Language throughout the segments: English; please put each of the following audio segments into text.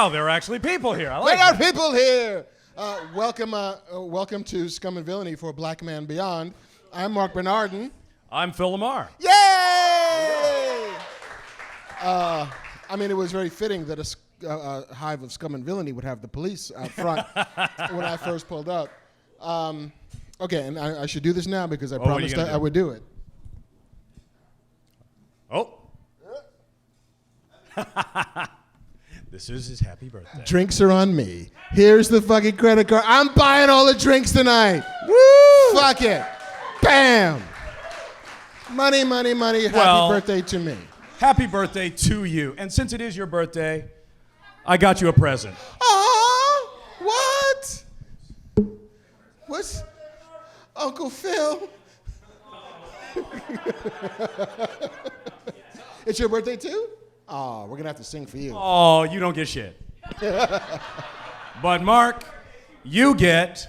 Wow, there are actually people here. I like There are that. people here. Welcome to Scum and Villainy for Black Man Beyond. I'm Marc Bernardin. I'm Phil LaMarr. Yay! I mean, it was very fitting that a hive of scum and villainy would have the police out front when I first pulled up. Okay, and I should do this now because I promised I would do it. Oh. This is his happy birthday. Drinks are on me. Here's the fucking credit card. I'm buying all the drinks tonight. Woo! Fuck it. Bam. Money, money, money. Happy birthday to me. Happy birthday to you. And since it is your birthday, I got you a present. Aww. What? What's Uncle Phil? It's your birthday too? Oh, we're going to have to sing for you. Oh, you don't get shit. But Marc, you get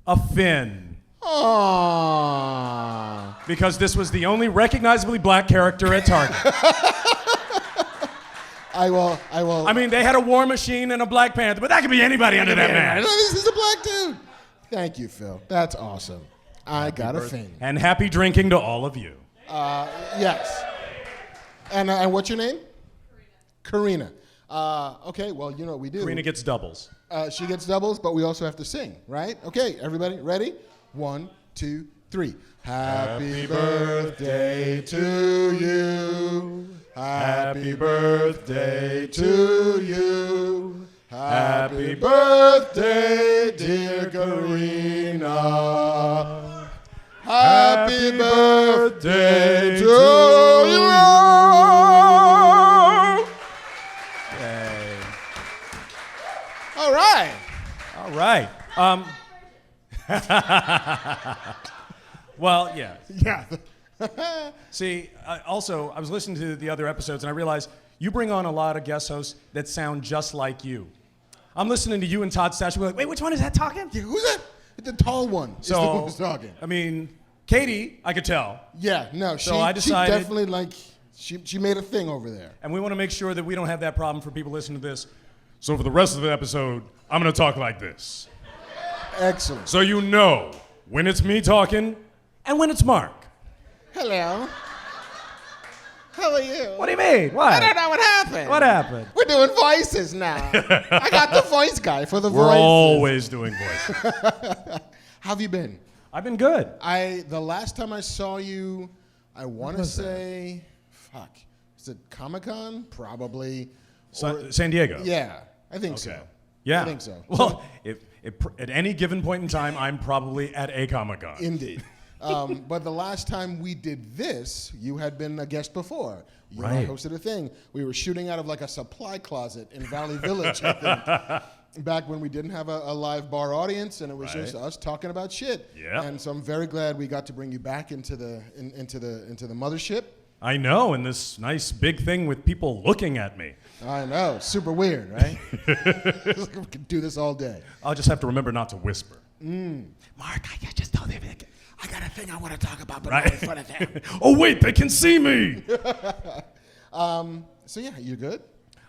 a fin. Aww. Because this was the only recognizably black character at Target. I will. I mean, they had a War Machine and a Black Panther, but that could be anybody under that man. This is a black dude. Thank you, Phil. That's awesome. I got a fin. And happy drinking to all of you. Yes. And what's your name? Karina. Okay, well, you know what we do. Karina gets doubles. She gets doubles, but we also have to sing, right? Okay, everybody, ready? 1, 2, 3. Happy birthday to you. Happy birthday to you. Happy birthday, dear Karina. Happy birthday to you. Yay. All right. All right. Well, yeah. Yeah. See, I was listening to the other episodes and I realized you bring on a lot of guest hosts that sound just like you. I'm listening to you and Todd Stash. We're like, wait, which one is that talking? Yeah, who's that? The tall one is the one who's talking. I mean, Katie, I could tell. Yeah, no, So I decided- she definitely, she made a thing over there. And we want to make sure that we don't have that problem for people listening to this. So for the rest of the episode, I'm going to talk like this. Excellent. So you know when it's me talking and when it's Marc. Hello. How are you? What do you mean? What? I don't know what happened. What happened? We're doing voices now. I got the voice guy for the We're voices. always doing voices. How have you been? I've been good. The last time I saw you, I want to say, is it Comic-Con? Probably. San Diego. Yeah, I think so. Yeah. I think so. Well, at any given point in time, I'm probably at a Comic-Con. Indeed. But the last time we did this, you had been a guest before. You and I hosted a thing. We were shooting out of like a supply closet in Valley Village, I think, back when we didn't have a live bar audience, and it was just us talking about shit. Yeah. And so I'm very glad we got to bring you back into the mothership. I know, and this nice big thing with people looking at me. I know, super weird, right? We could do this all day. I'll just have to remember not to whisper. Marc, I just told him I got a thing I want to talk about, but not in front of them. Oh wait, they can see me. So yeah, you good?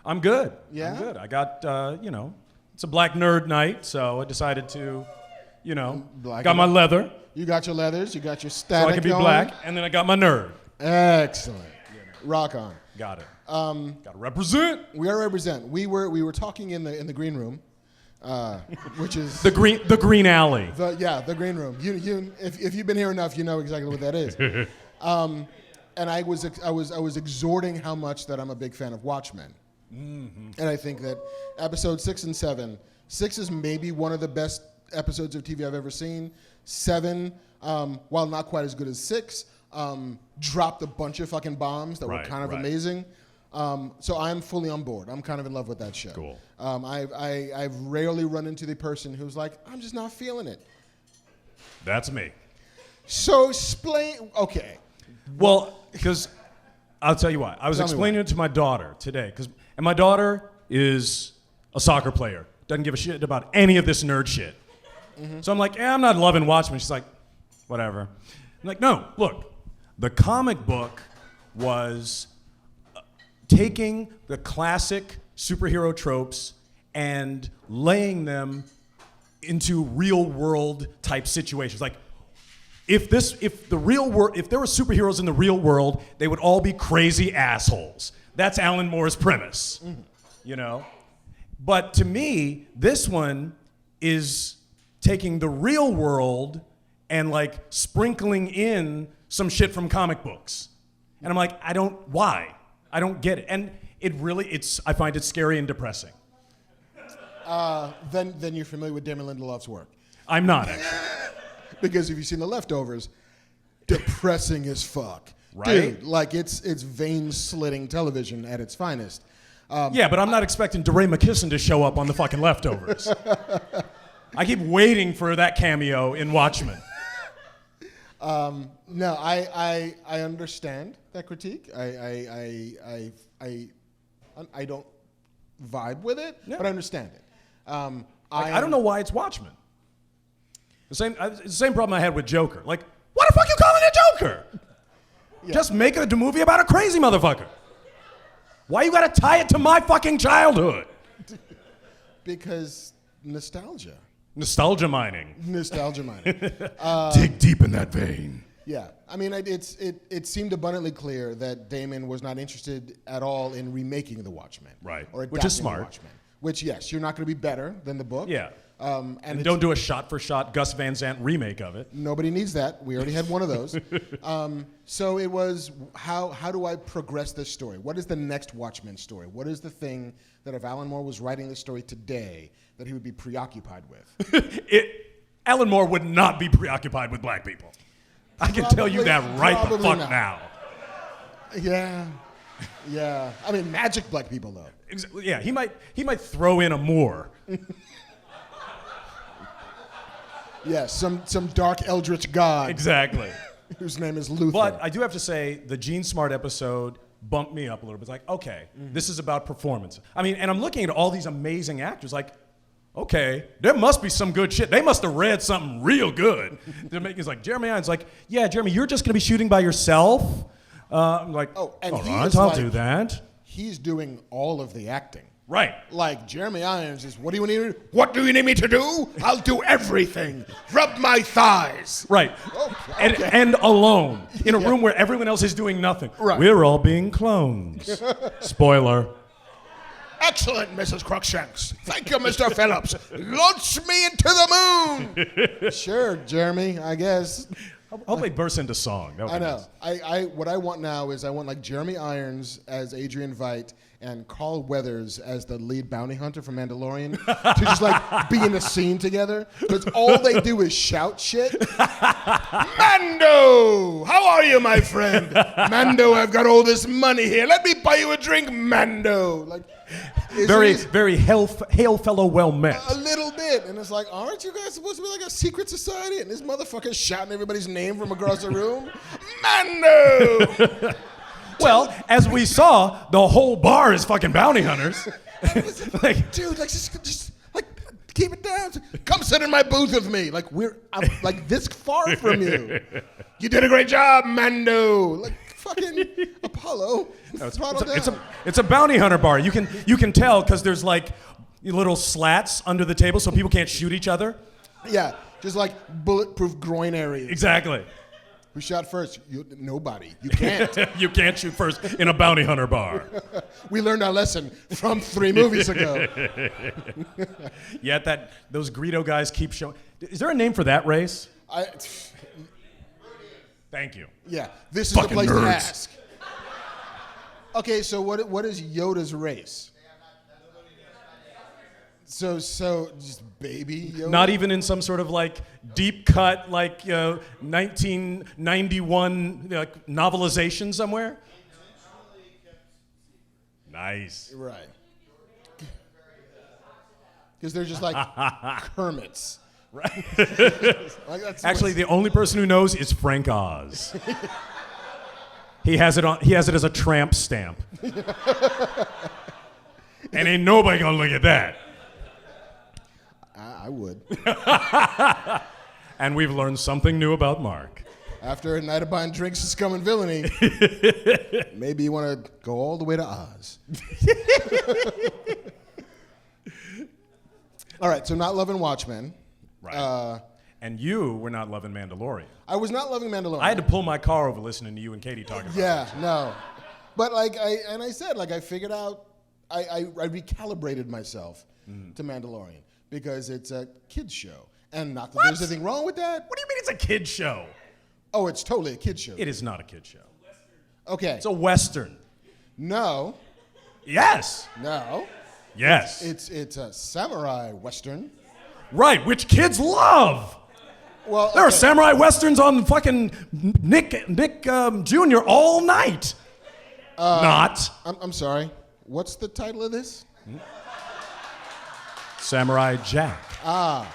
I'm good. Yeah? I'm good. I got it's a black nerd night, so I decided to, got my leather. You got your leathers, you got your So static I can be going. black, and then I got my nerd. Excellent. Rock on. Got it. Got to represent. We gotta represent. We were talking in the green room, which is The green alley. the green room. If you've been here enough, you know exactly what that is. And I was exhorting how much that I'm a big fan of Watchmen, and I think that episode 6 and 7. 6 is maybe one of the best episodes of TV I've ever seen. 7, while not quite as good as 6, dropped a bunch of fucking bombs that were kind of amazing. So I'm fully on board. I'm kind of in love with that show. Cool. I've rarely run into the person who's like, I'm just not feeling it. That's me. So explain. Okay. Well, because I'll tell you why. I was explaining it to my daughter today, and my daughter is a soccer player. Doesn't give a shit about any of this nerd shit. So I'm like, I'm not loving Watchmen. She's like, whatever. I'm like, no, look, the comic book was taking the classic superhero tropes and laying them into real world type situations. Like, if there were superheroes in the real world, they would all be crazy assholes. That's Alan Moore's premise, you know? But to me, this one is taking the real world and like sprinkling in some shit from comic books. And I'm like, why? I don't get it. And I find it scary and depressing. Then you're familiar with Damon Lindelof's work. I'm not, actually. Because if you've seen The Leftovers, depressing as fuck. Right? Dude, like it's vein-slitting television at its finest. Yeah, but I'm not expecting DeRay McKesson to show up on the fucking Leftovers. I keep waiting for that cameo in Watchmen. No, I understand that critique. I don't vibe with it, but I understand it. I don't know why it's Watchmen. It's the same problem I had with Joker. Like, why the fuck you calling it Joker? Yeah. Just make a movie about a crazy motherfucker. Why you gotta tie it to my fucking childhood? Because nostalgia. Nostalgia mining. Nostalgia mining. Dig deep in that vein. Yeah, I mean, it seemed abundantly clear that Damon was not interested at all in remaking The Watchmen. Right, or which is adapting smart. The Watchmen. Which, yes, you're not going to be better than the book. Yeah. And don't do a shot-for-shot Gus Van Sant remake of it. Nobody needs that. We already had one of those. So it was, how do I progress this story? What is the next Watchmen story? What is the thing that if Alan Moore was writing this story today that he would be preoccupied with? Alan Moore would not be preoccupied with black people. I can tell you that right the fuck now. Yeah. I mean, magic black people, though. Yeah, he might throw in a Moore. Yeah, some dark eldritch god. Exactly. Whose name is Luther. But I do have to say, the Gene Smart episode bumped me up a little bit. It's like, okay, this is about performance. I mean, and I'm looking at all these amazing actors, like, okay, there must be some good shit. They must have read something real good. It's like, Jeremy Irons, like, yeah, Jeremy, you're just going to be shooting by yourself? I'm like, all right, I'll do that. He's doing all of the acting. Right. Like, Jeremy Irons is, what do you need? What do you need me to do? I'll do everything. Rub my thighs. Right. Oh, okay. And alone, in a room where everyone else is doing nothing. Right. We're all being clones. Spoiler. Excellent, Mrs. Crookshanks. Thank you, Mr. Phillips. Launch me into the moon. Sure, Jeremy, I guess. Hope they burst into song. I know. What I want now is I want like Jeremy Irons as Adrian Veidt and Carl Weathers as the lead bounty hunter from Mandalorian to just like be in a scene together because all they do is shout shit. Mando, how are you, my friend? Mando, I've got all this money here. Let me buy you a drink, Mando. Like. Very hail fellow, well met. A little bit. And it's like, aren't you guys supposed to be like a secret society? And this motherfucker's shouting everybody's name from across the room. Mando! Well, as we saw, the whole bar is fucking bounty hunters. Like, dude, like just like keep it down. Come sit in my booth with me. Like I'm like this far from you. You did a great job, Mando. Like fucking Apollo. It's a bounty hunter bar. You can tell because there's like little slats under the table so people can't shoot each other. Yeah, just like bulletproof groin areas. Exactly. Who shot first? Nobody. You can't. You can't shoot first in a bounty hunter bar. We learned our lesson from 3 movies ago. Yet those Greedo guys keep showing. Is there a name for that race? Thank you. Yeah, this is the place to ask. Okay, so what is Yoda's race? So just baby Yoda? Not even in some sort of like deep cut, like 1991 novelization somewhere? Nice. Right. Because they're just like Kermits. Right. Like Actually, the only person who knows is Frank Oz. He has it as a tramp stamp. And ain't nobody gonna look at that. I would. And we've learned something new about Marc. after a night of buying drinks and scum and villainy, maybe you want to go all the way to Oz. All right, so not loving Watchmen. Right. And you were not loving Mandalorian. I was not loving Mandalorian. I had to pull my car over listening to you and Katie talking about it. Yeah, no. But I figured out, I recalibrated myself to Mandalorian because it's a kid's show. And not that there's anything wrong with that. What do you mean it's a kid's show? Oh, it's totally a kid's show. It is not a kid's show. Okay. It's a Western. No. Yes. No. Yes. It's a samurai Western. Right, which kids love. Well, There are samurai Westerns on fucking Nick Jr. all night. Not. I'm sorry. What's the title of this? Samurai Jack. Ah.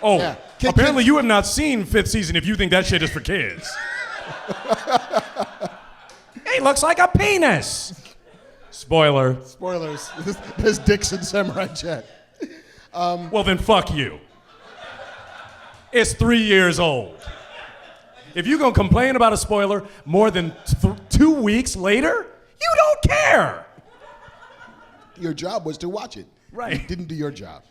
Oh, Yeah. apparently you have not seen 5th season if you think that shit is for kids. He looks like a penis. Spoiler. Spoilers. There's dicks in Samurai Jack. Well, then fuck you. It's 3 years old. If you're going to complain about a spoiler more than 2 weeks later, you don't care. Your job was to watch it. Right. You didn't do your job.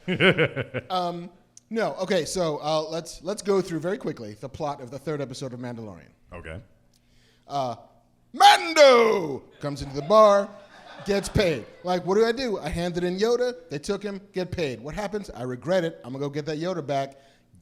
No. Okay. So let's go through very quickly the plot of the 3rd episode of Mandalorian. Okay. Mando comes into the bar, gets paid. Like, what do? I handed in Yoda. They took him. Get paid. What happens? I regret it. I'm gonna go get that Yoda back.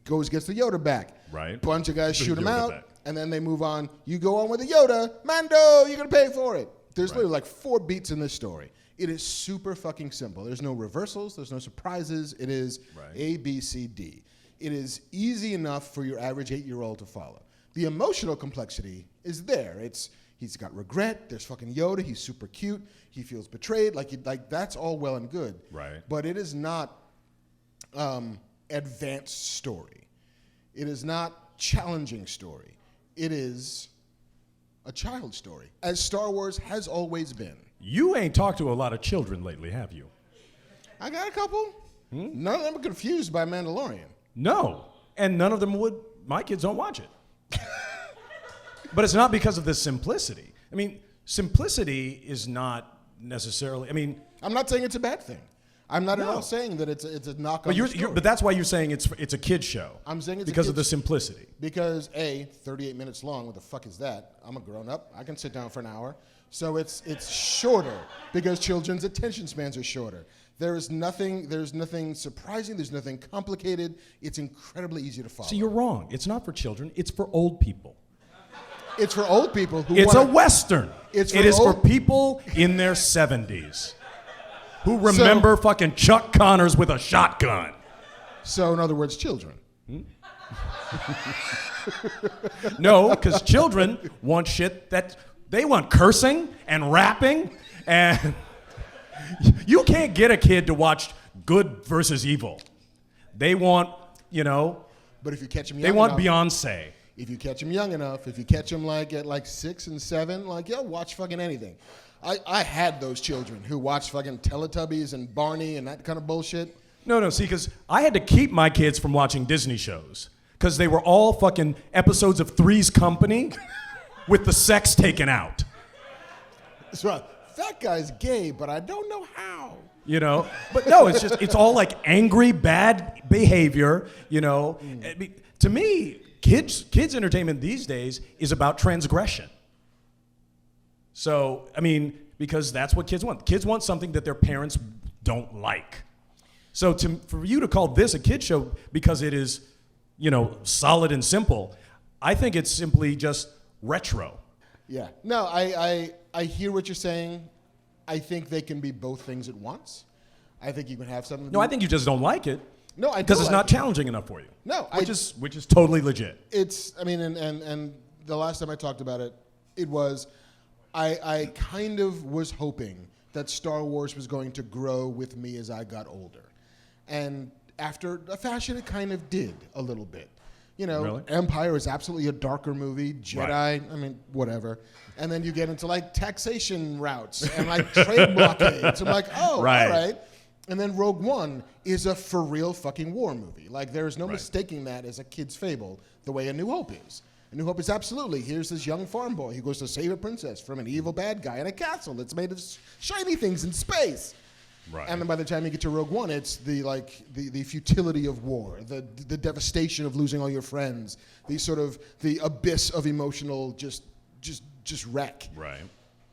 Gets the Yoda back. Right. Bunch of guys shoot him Yoda out, back. and then they move on. You go on with the Yoda. Mando, you're gonna pay for it. There's Right. literally like 4 beats in this story. It is super fucking simple. There's no reversals. There's no surprises. It is Right. A, B, C, D. It is easy enough for your average 8-year-old to follow. The emotional complexity is there. He's got regret. There's fucking Yoda. He's super cute. He feels betrayed. Like that's all well and good. Right. But it is not advanced story. It is not challenging story. It is a child story, as Star Wars has always been. You ain't talked to a lot of children lately, have you? I got a couple. None of them are confused by Mandalorian. No. And none of them would. My kids don't watch it. But it's not because of the simplicity. I mean, simplicity is not necessarily, I'm not saying it's a bad thing. I'm not at No. all saying that it's a knock on but, the story. but that's why you're saying it's a kid's show. I'm saying it's a because of kid's- the simplicity. Because 38 minutes long. What the fuck is that? I'm a grown up. I can sit down for an hour. So it's shorter because children's attention spans are shorter. There's nothing surprising. There's nothing complicated. It's incredibly easy to follow. So you're wrong. It's not for children. It's for old people. It's for old people who It's a want Western. It's for It is for old- people in their 70s who remember fucking Chuck Connors with a shotgun. So in other words, children. No, because children want shit that they want cursing and rapping, and you can't get a kid to watch good versus evil. They want, But if you catch them young they want enough, Beyonce. if you catch them young enough, if you catch them at 6 and 7, watch fucking anything. I had those children who watched fucking Teletubbies and Barney and that kind of bullshit. No, see, because I had to keep my kids from watching Disney shows because they were all fucking episodes of Three's Company with the sex taken out. So that guy's gay, but I don't know how. But no, it's all like angry, bad behavior, To me, kids entertainment these days is about transgression. So, because that's what kids want. Kids want something that their parents don't like. So for you to call this a kid show because it is, solid and simple, I think it's simply just retro. Yeah. No, I hear what you're saying. I think they can be both things at once. I think you can have something. No, I think you just don't like it. No, I do because it's like not it. challenging enough for you. No, which is totally legit. It's. And the last time I talked about it, it was. I kind of was hoping that Star Wars was going to grow with me as I got older, and after a fashion, it kind of did a little bit. Really? Empire is absolutely a darker movie. Jedi, Right. Whatever. And then you get into taxation routes and trade blockades. I'm like, oh, Right. all right. And then Rogue One is a for real fucking war movie. There's no Right. mistaking that as a kid's fable the way A New Hope is. A New Hope is absolutely, here's this young farm boy who goes to save a princess from an evil bad guy in a castle that's made of shiny things in space. Right. And then by the time you get to Rogue One, it's the futility of war, the devastation of losing all your friends, the abyss of emotional just wreck. Right.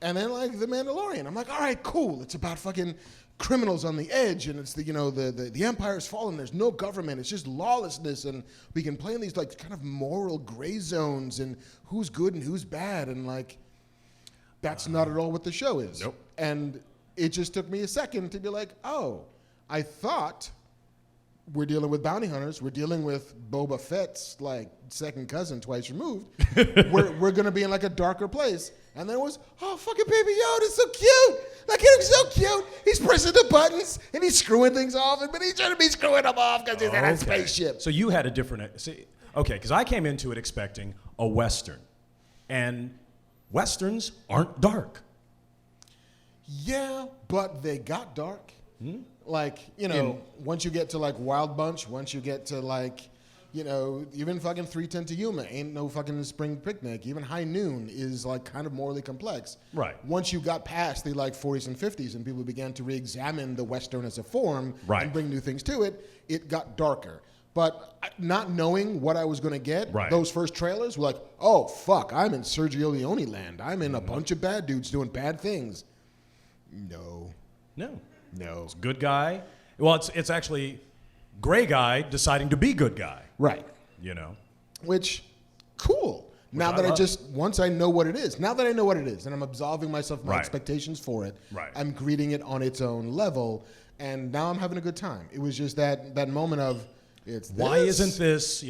And then like The Mandalorian, I'm like, all right, cool. It's about fucking criminals on the edge, and it's the Empire's fallen. There's no government. It's just lawlessness, and we can play in these like kind of moral gray zones and who's good and who's bad, and like that's not at all what the show is. Nope. And it just took me a second to be like, oh, I thought we're dealing with bounty hunters. We're dealing with Boba Fett's like second cousin twice removed. we're gonna be in like a darker place. And then it was, oh, fucking Baby Yoda's so cute. That kid is so cute. He's pressing the buttons and he's screwing things off, but he shouldn't be screwing them off because he's in a spaceship. So you had a different, because I came into it expecting a Western, and Westerns aren't dark. Yeah, but they got dark. Like, once you get to like Wild Bunch, once you get to like, even fucking 3:10 to Yuma ain't no fucking spring picnic. Even High Noon is like kind of morally complex. Right. Once you got past the like 40s and 50s and people began to re-examine the Western as a form and bring new things to it, it got darker. But not knowing what I was going to get, those first trailers were like, oh, fuck, I'm in Sergio Leone land. I'm in a bunch of bad dudes doing bad things. No. It's good guy. Well, it's actually gray guy deciding to be good guy. Right. Which, cool. Once I know what it is, now that I know what it is, and I'm absolving myself of my expectations for it, I'm greeting it on its own level, and now I'm having a good time. It was just that moment of, why isn't this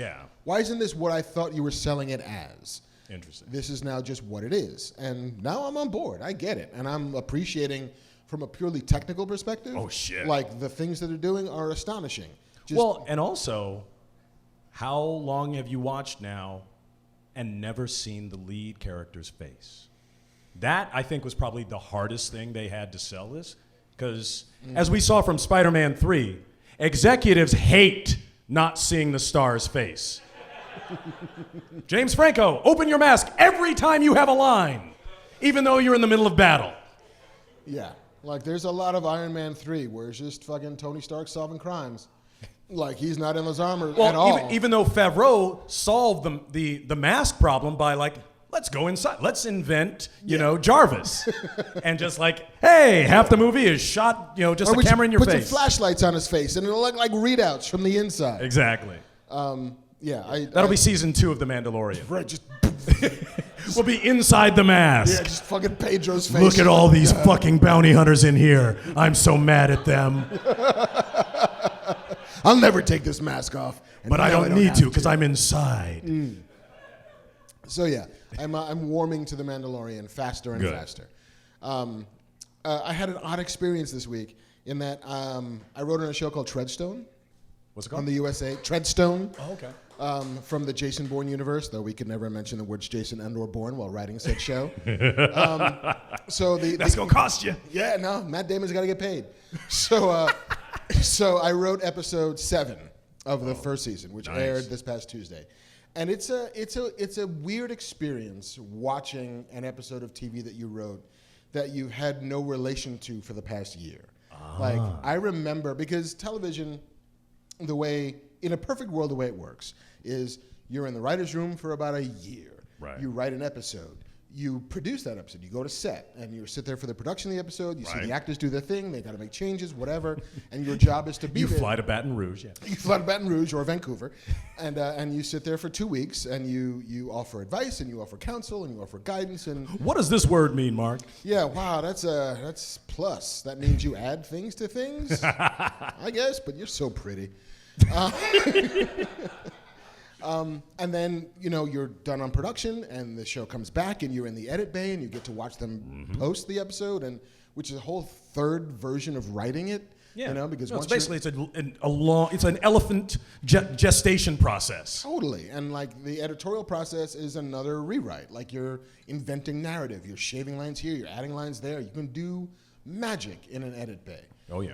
what I thought you were selling it as? Interesting. This is now just what it is. And now I'm on board. I get it. And I'm appreciating from a purely technical perspective. Oh, shit. Like, the things that they're doing are astonishing. And also, how long have you watched now and never seen the lead character's face? That, I think, was probably the hardest thing they had to sell this. Because, as we saw from Spider-Man 3, executives hate not seeing the star's face. James Franco, open your mask every time you have a line, even though you're in the middle of battle. Yeah. Like, there's a lot of Iron Man 3 where it's just fucking Tony Stark solving crimes. Like, he's not in his armor at all. Even though Favreau solved the mask problem by, like, let's go inside. Let's invent, Jarvis. And just like, hey, half the movie is shot, just a camera in your face. Put some flashlights on his face, and it'll look like readouts from the inside. Exactly. That'll be season 2 of The Mandalorian. Right, just... We'll be inside the mask. Yeah, just fucking Pedro's face. Look at all these fucking bounty hunters in here. I'm so mad at them. I'll never take this mask off. But I don't need to because I'm inside. So yeah, I'm warming to The Mandalorian faster and faster. I had an odd experience this week in that I wrote on a show called Treadstone. What's it called? On the USA. Treadstone. Oh, okay. From the Jason Bourne universe, though we could never mention the words Jason and/or Bourne while writing said show. That's gonna cost you. Yeah, no, Matt Damon's got to get paid. So I wrote episode 7 of the first season, which aired this past Tuesday, and it's a weird experience watching an episode of TV that you wrote that you had no relation to for the past year. Like, I remember, because television, the way, in a perfect world, the way it works is you're in the writer's room for about a year. Right. You write an episode. You produce that episode. You go to set, and you sit there for the production of the episode. You see the actors do their thing. They got to make changes, whatever. And your job is to be there. You fly to Baton Rouge, yeah. You fly to Baton Rouge or Vancouver, and you sit there for 2 weeks, and you offer advice, and you offer counsel, and you offer guidance. And what does this word mean, Marc? Yeah, wow, that's plus. That means you add things to things, I guess. But you're so pretty. And then, you're done on production, and the show comes back, and you're in the edit bay, and you get to watch them post the episode, and which is a whole third version of writing it. Yeah. Because it's basically it's an elephant gestation process. Totally, and like the editorial process is another rewrite. Like, you're inventing narrative, you're shaving lines here, you're adding lines there. You can do magic in an edit bay. Oh yeah.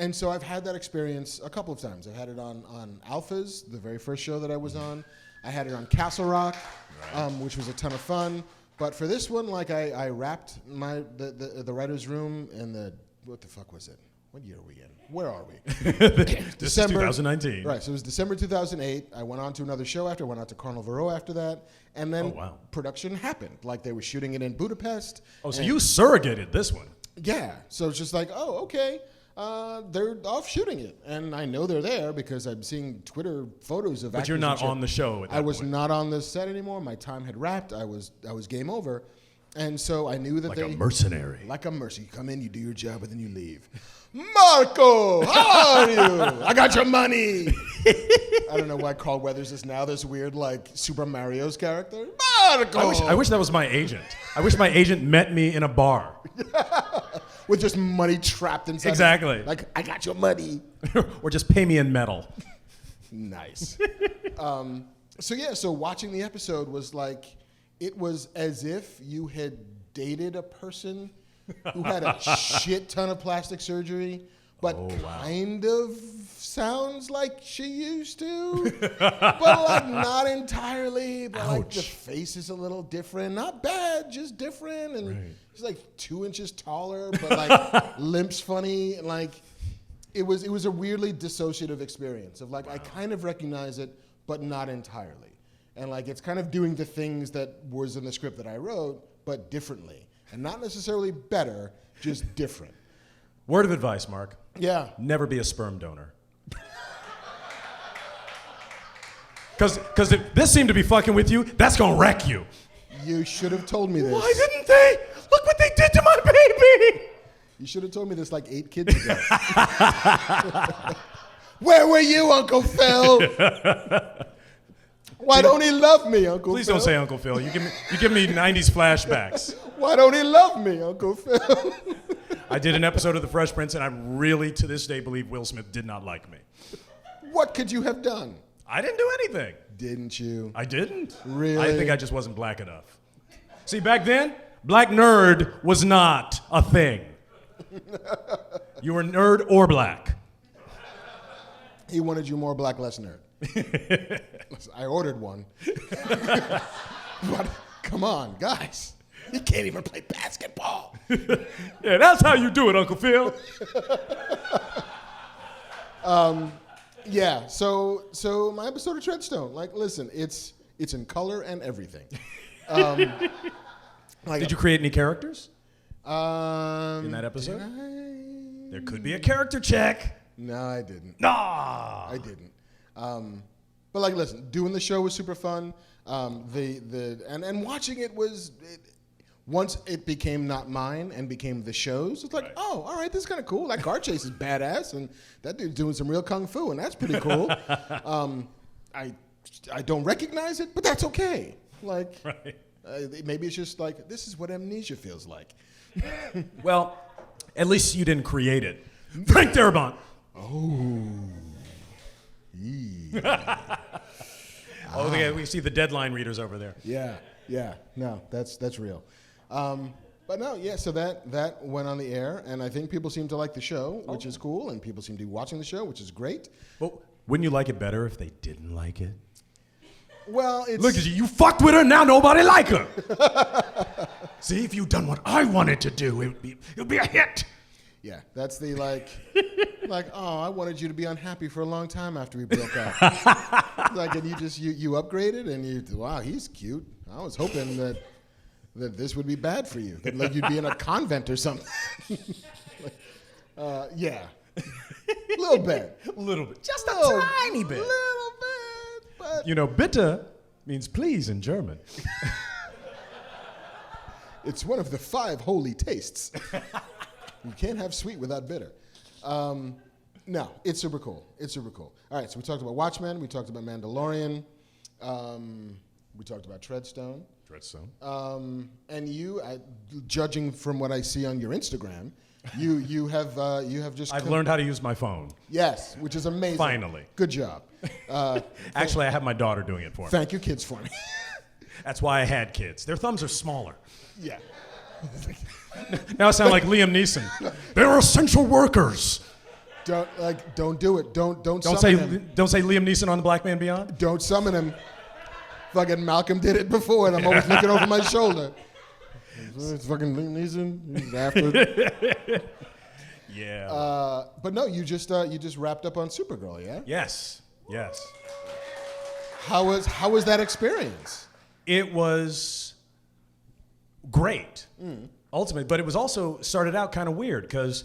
And so I've had that experience a couple of times. I've had it on Alphas, the very first show that I was on. I had it on Castle Rock, which was a ton of fun. But for this one, like I wrapped the writer's room in the, what the fuck was it? What year are we in? Where are we? This is 2019. Right, so it was December 2008. I went on to another show after. I went out to Carnival after that. And then production happened. Like they were shooting it in Budapest. Oh, so you surrogated this one. Yeah. So it's just like, oh, okay. They're off shooting it. And I know they're there because I'm seeing Twitter photos of actors. But you're not on the show at that I was point. not on the set anymore. My time had wrapped. I was game over. And so I knew that like a mercenary. Like a mercenary. You come in, you do your job, and then you leave. Marco, how are you? I got your money. I don't know why Carl Weathers is now this weird, like, Super Mario's character. Marco! I wish that was my agent. I wish my agent met me in a bar. With just money trapped inside. Exactly. Like, I got your money. Or just pay me in metal. Nice. So watching the episode was like, it was as if you had dated a person who had a shit ton of plastic surgery, but kind of sounds like she used to, but like not entirely, but like the face is a little different. Not bad, just different. And she's like 2 inches taller, but like limps funny. And like it was a weirdly dissociative experience of like, I kind of recognize it, but not entirely. And like it's kind of doing the things that was in the script that I wrote, but differently. And not necessarily better, just different. Word of advice, Marc. Yeah. Never be a sperm donor. Because if this seemed to be fucking with you, that's going to wreck you. You should have told me this. Why didn't they? Look what they did to my baby. You should have told me this like 8 kids ago. Where were you, Uncle Phil? Why don't he love me, Uncle Phil? Please don't say Uncle Phil. You give me 90s flashbacks. Why don't he love me, Uncle Phil? I did an episode of The Fresh Prince, and I really, to this day, believe Will Smith did not like me. What could you have done? I didn't do anything. Didn't you? I didn't. Really? I think I just wasn't black enough. See, back then, black nerd was not a thing. You were nerd or black. He wanted you more black, less nerd. I ordered one. But come on, guys. You can't even play basketball. Yeah, that's how you do it, Uncle Phil. Yeah, so my episode of Treadstone, like, listen, it's in color and everything. Did you create any characters in that episode? There could be a character check. No, I didn't. Nah, I didn't. But like, listen, doing the show was super fun. And watching it was. Once it became not mine and became the show's, it's like, oh, all right, this is kind of cool. That car chase is badass, and that dude's doing some real kung fu, and that's pretty cool. I don't recognize it, but that's okay. Like, maybe it's just like, this is what amnesia feels like. Well, at least you didn't create it. Frank Darabont. Oh. Oh, we see the deadline readers over there. Yeah. No, that's real. But no, yeah, so that went on the air, and I think people seem to like the show, which is cool, and people seem to be watching the show, which is great. Well, wouldn't you like it better if they didn't like it? Well, it's... Look at you fucked with her, now nobody like her. See, if you'd done what I wanted to do, it would be a hit. Yeah, that's the like, oh, I wanted you to be unhappy for a long time after we broke up. Like, and you upgraded, and wow, he's cute. I was hoping that this would be bad for you, that like you'd be in a convent or something. Yeah, a little bit, just a tiny bit, little bit. But you know, bitte means please in German. It's one of the 5 holy tastes. You can't have sweet without bitter. No, it's super cool. All right, so we talked about Watchmen. We talked about Mandalorian. We talked about Treadstone. And you, judging from what I see on your Instagram, you have just. I've learned how to use my phone. Yes, which is amazing. Finally. Good job. Actually, I have my daughter doing it for me. Thank your kids for me. That's why I had kids. Their thumbs are smaller. Yeah. Now I sound like Liam Neeson. They're essential workers. Don't do it. Don't Don't summon say him. Don't say Liam Neeson on The Black Man Beyond. Don't summon him. Fucking Malcolm did it before, and I'm always looking over my shoulder. It's fucking Liam Neeson. He's after. Yeah. But no, you just wrapped up on Supergirl, yeah? Yes. How was that experience? It was great, ultimately, but it was also started out kind of weird because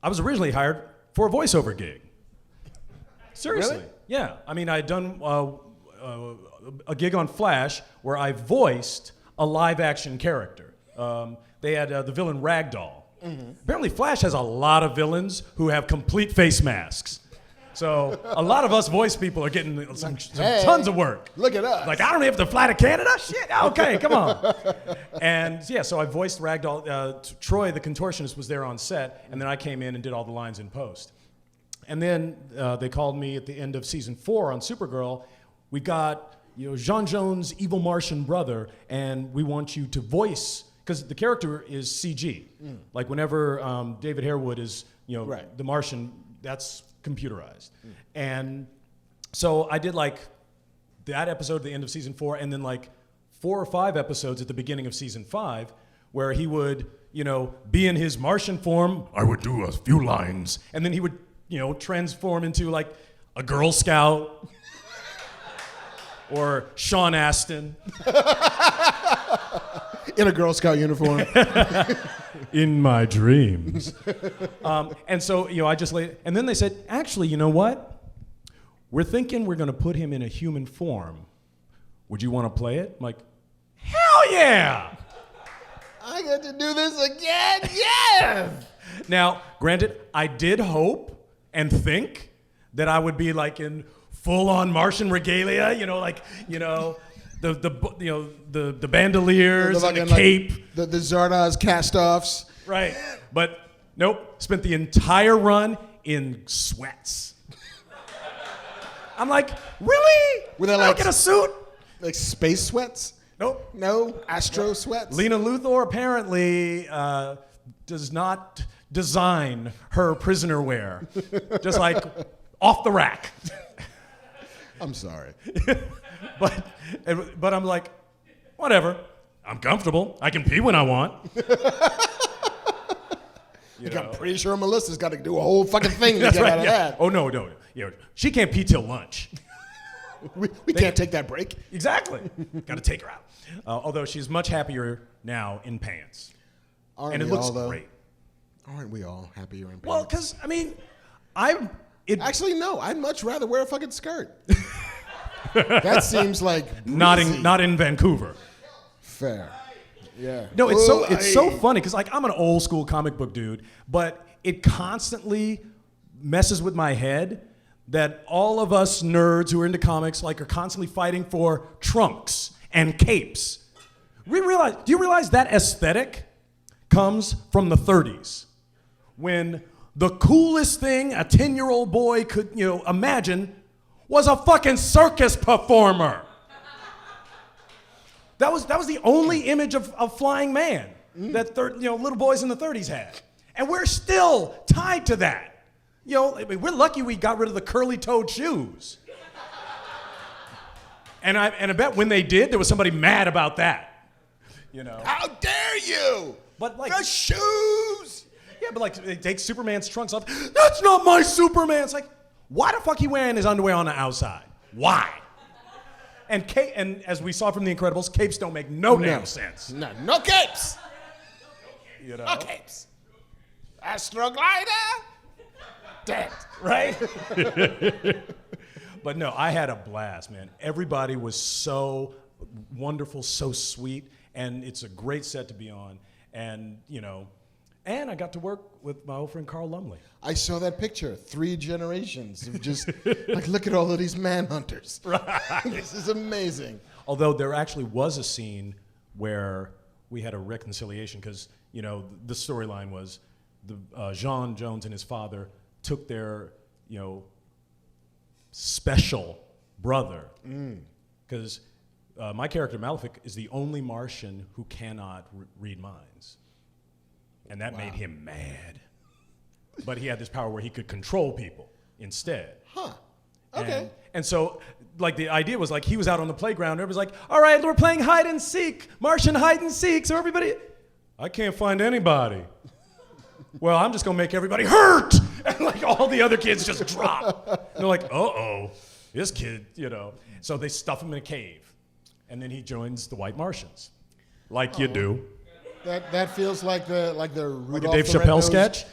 I was originally hired for a voiceover gig. Seriously. Really? Yeah. I mean, I had done a gig on Flash where I voiced a live-action character. They had the villain Ragdoll. Apparently, Flash has a lot of villains who have complete face masks. So a lot of us voice people are getting tons of work. Look at us. Like, I don't have to fly to Canada? Shit, okay, come on. And yeah, so I voiced Ragdoll. Troy, the contortionist, was there on set, and then I came in and did all the lines in post. And then they called me at the end of season 4 on Supergirl. We got Jean Jones' evil Martian brother, and we want you to voice, because the character is CG. Like whenever David Harewood is, the Martian, that's computerized. And so I did like that episode at the end of season 4, and then like 4 or 5 episodes at the beginning of season 5, where he would, be in his Martian form. I would do a few lines, and then he would, transform into like a Girl Scout or Sean Astin. In a Girl Scout uniform. In my dreams. And so, I just laid, and then they said, actually, you know what? We're thinking we're going to put him in a human form. Would you want to play it? I'm like, hell yeah! I get to do this again, yes! Now, granted, I did hope and think that I would be like in full-on Martian regalia, the bandoliers and the cape. Like the Zardoz cast-offs. Right. But nope, spent the entire run in sweats. I'm like, really? Were they I like don't get a suit? Like space sweats? Nope. No? Astro sweats? Lena Luthor apparently does not design her prisoner wear. Just like off the rack. I'm sorry. But I'm like, whatever. I'm comfortable. I can pee when I want. I'm pretty sure Melissa's got to do a whole fucking thing to That's get right, out of yeah. that. Oh, no. She can't pee till lunch. We can't take that break. Exactly. Got to take her out. Although she's much happier now in pants. Aren't it we looks all, though? great. Aren't we all happier in pants? Well, because, Actually, no. I'd much rather wear a fucking skirt. That seems like not in Vancouver. Fair. Yeah. No, it's so funny because I'm an old school comic book dude, but it constantly messes with my head that all of us nerds who are into comics are constantly fighting for trunks and capes. Do you realize that aesthetic comes from the 30s when the coolest thing a 10-year-old boy could imagine was a fucking circus performer. That was the only image of flying man that little boys in the 30s had. And we're still tied to that. We're lucky we got rid of the curly-toed shoes. And I bet when they did, there was somebody mad about that. How dare you? But the shoes! Yeah, but they take Superman's trunks off. That's not my Superman. It's like, why the fuck he wearing his underwear on the outside? Why? And as we saw from The Incredibles, capes don't make no damn sense. No capes. No capes. Astro glider. Dead. Right? But no, I had a blast, man. Everybody was so wonderful, so sweet, and it's a great set to be on. And and I got to work with my old friend Carl Lumley. I saw that picture. 3 generations of just look at all of these manhunters. Right. This is amazing. Although there actually was a scene where we had a reconciliation because the storyline was Jean Jones and his father took their special brother because my character Malefic is the only Martian who cannot read minds. And that made him mad. But he had this power where he could control people instead. Huh. Okay. And so, like, the idea was, like, he was out on the playground. Everybody's like, all right, we're playing hide and seek, Martian hide and seek. So everybody, I can't find anybody. Well, I'm just going to make everybody hurt. And, like, all the other kids just drop. And they're like, uh-oh, this kid, So they stuff him in a cave. And then he joins the White Martians, like you do. That feels like the Rudolph Like a Dave the Chappelle sketch?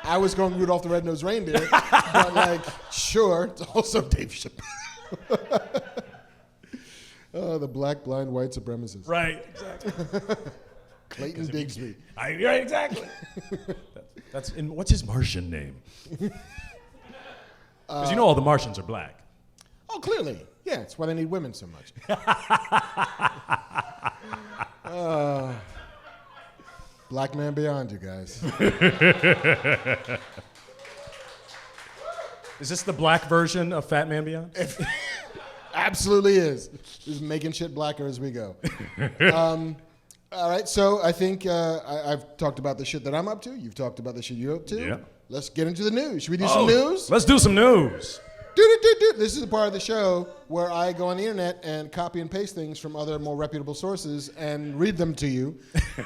I was going Rudolph the Red-Nosed Reindeer, but, like, sure, it's also Dave Chappelle. Oh, the black, blind, white supremacist. Right, exactly. Clayton Digsby. Right, exactly. What's his Martian name? Because all the Martians are black. Oh, clearly. Yeah, that's why they need women so much. Black Man Beyond, you guys. Is this the black version of Fat Man Beyond? Absolutely is. Just making shit blacker as we go. All right, so I think I've talked about the shit that I'm up to. You've talked about the shit you're up to. Yeah. Let's get into the news. Should we do some news? Let's do some news. This is the part of the show where I go on the internet and copy and paste things from other more reputable sources and read them to you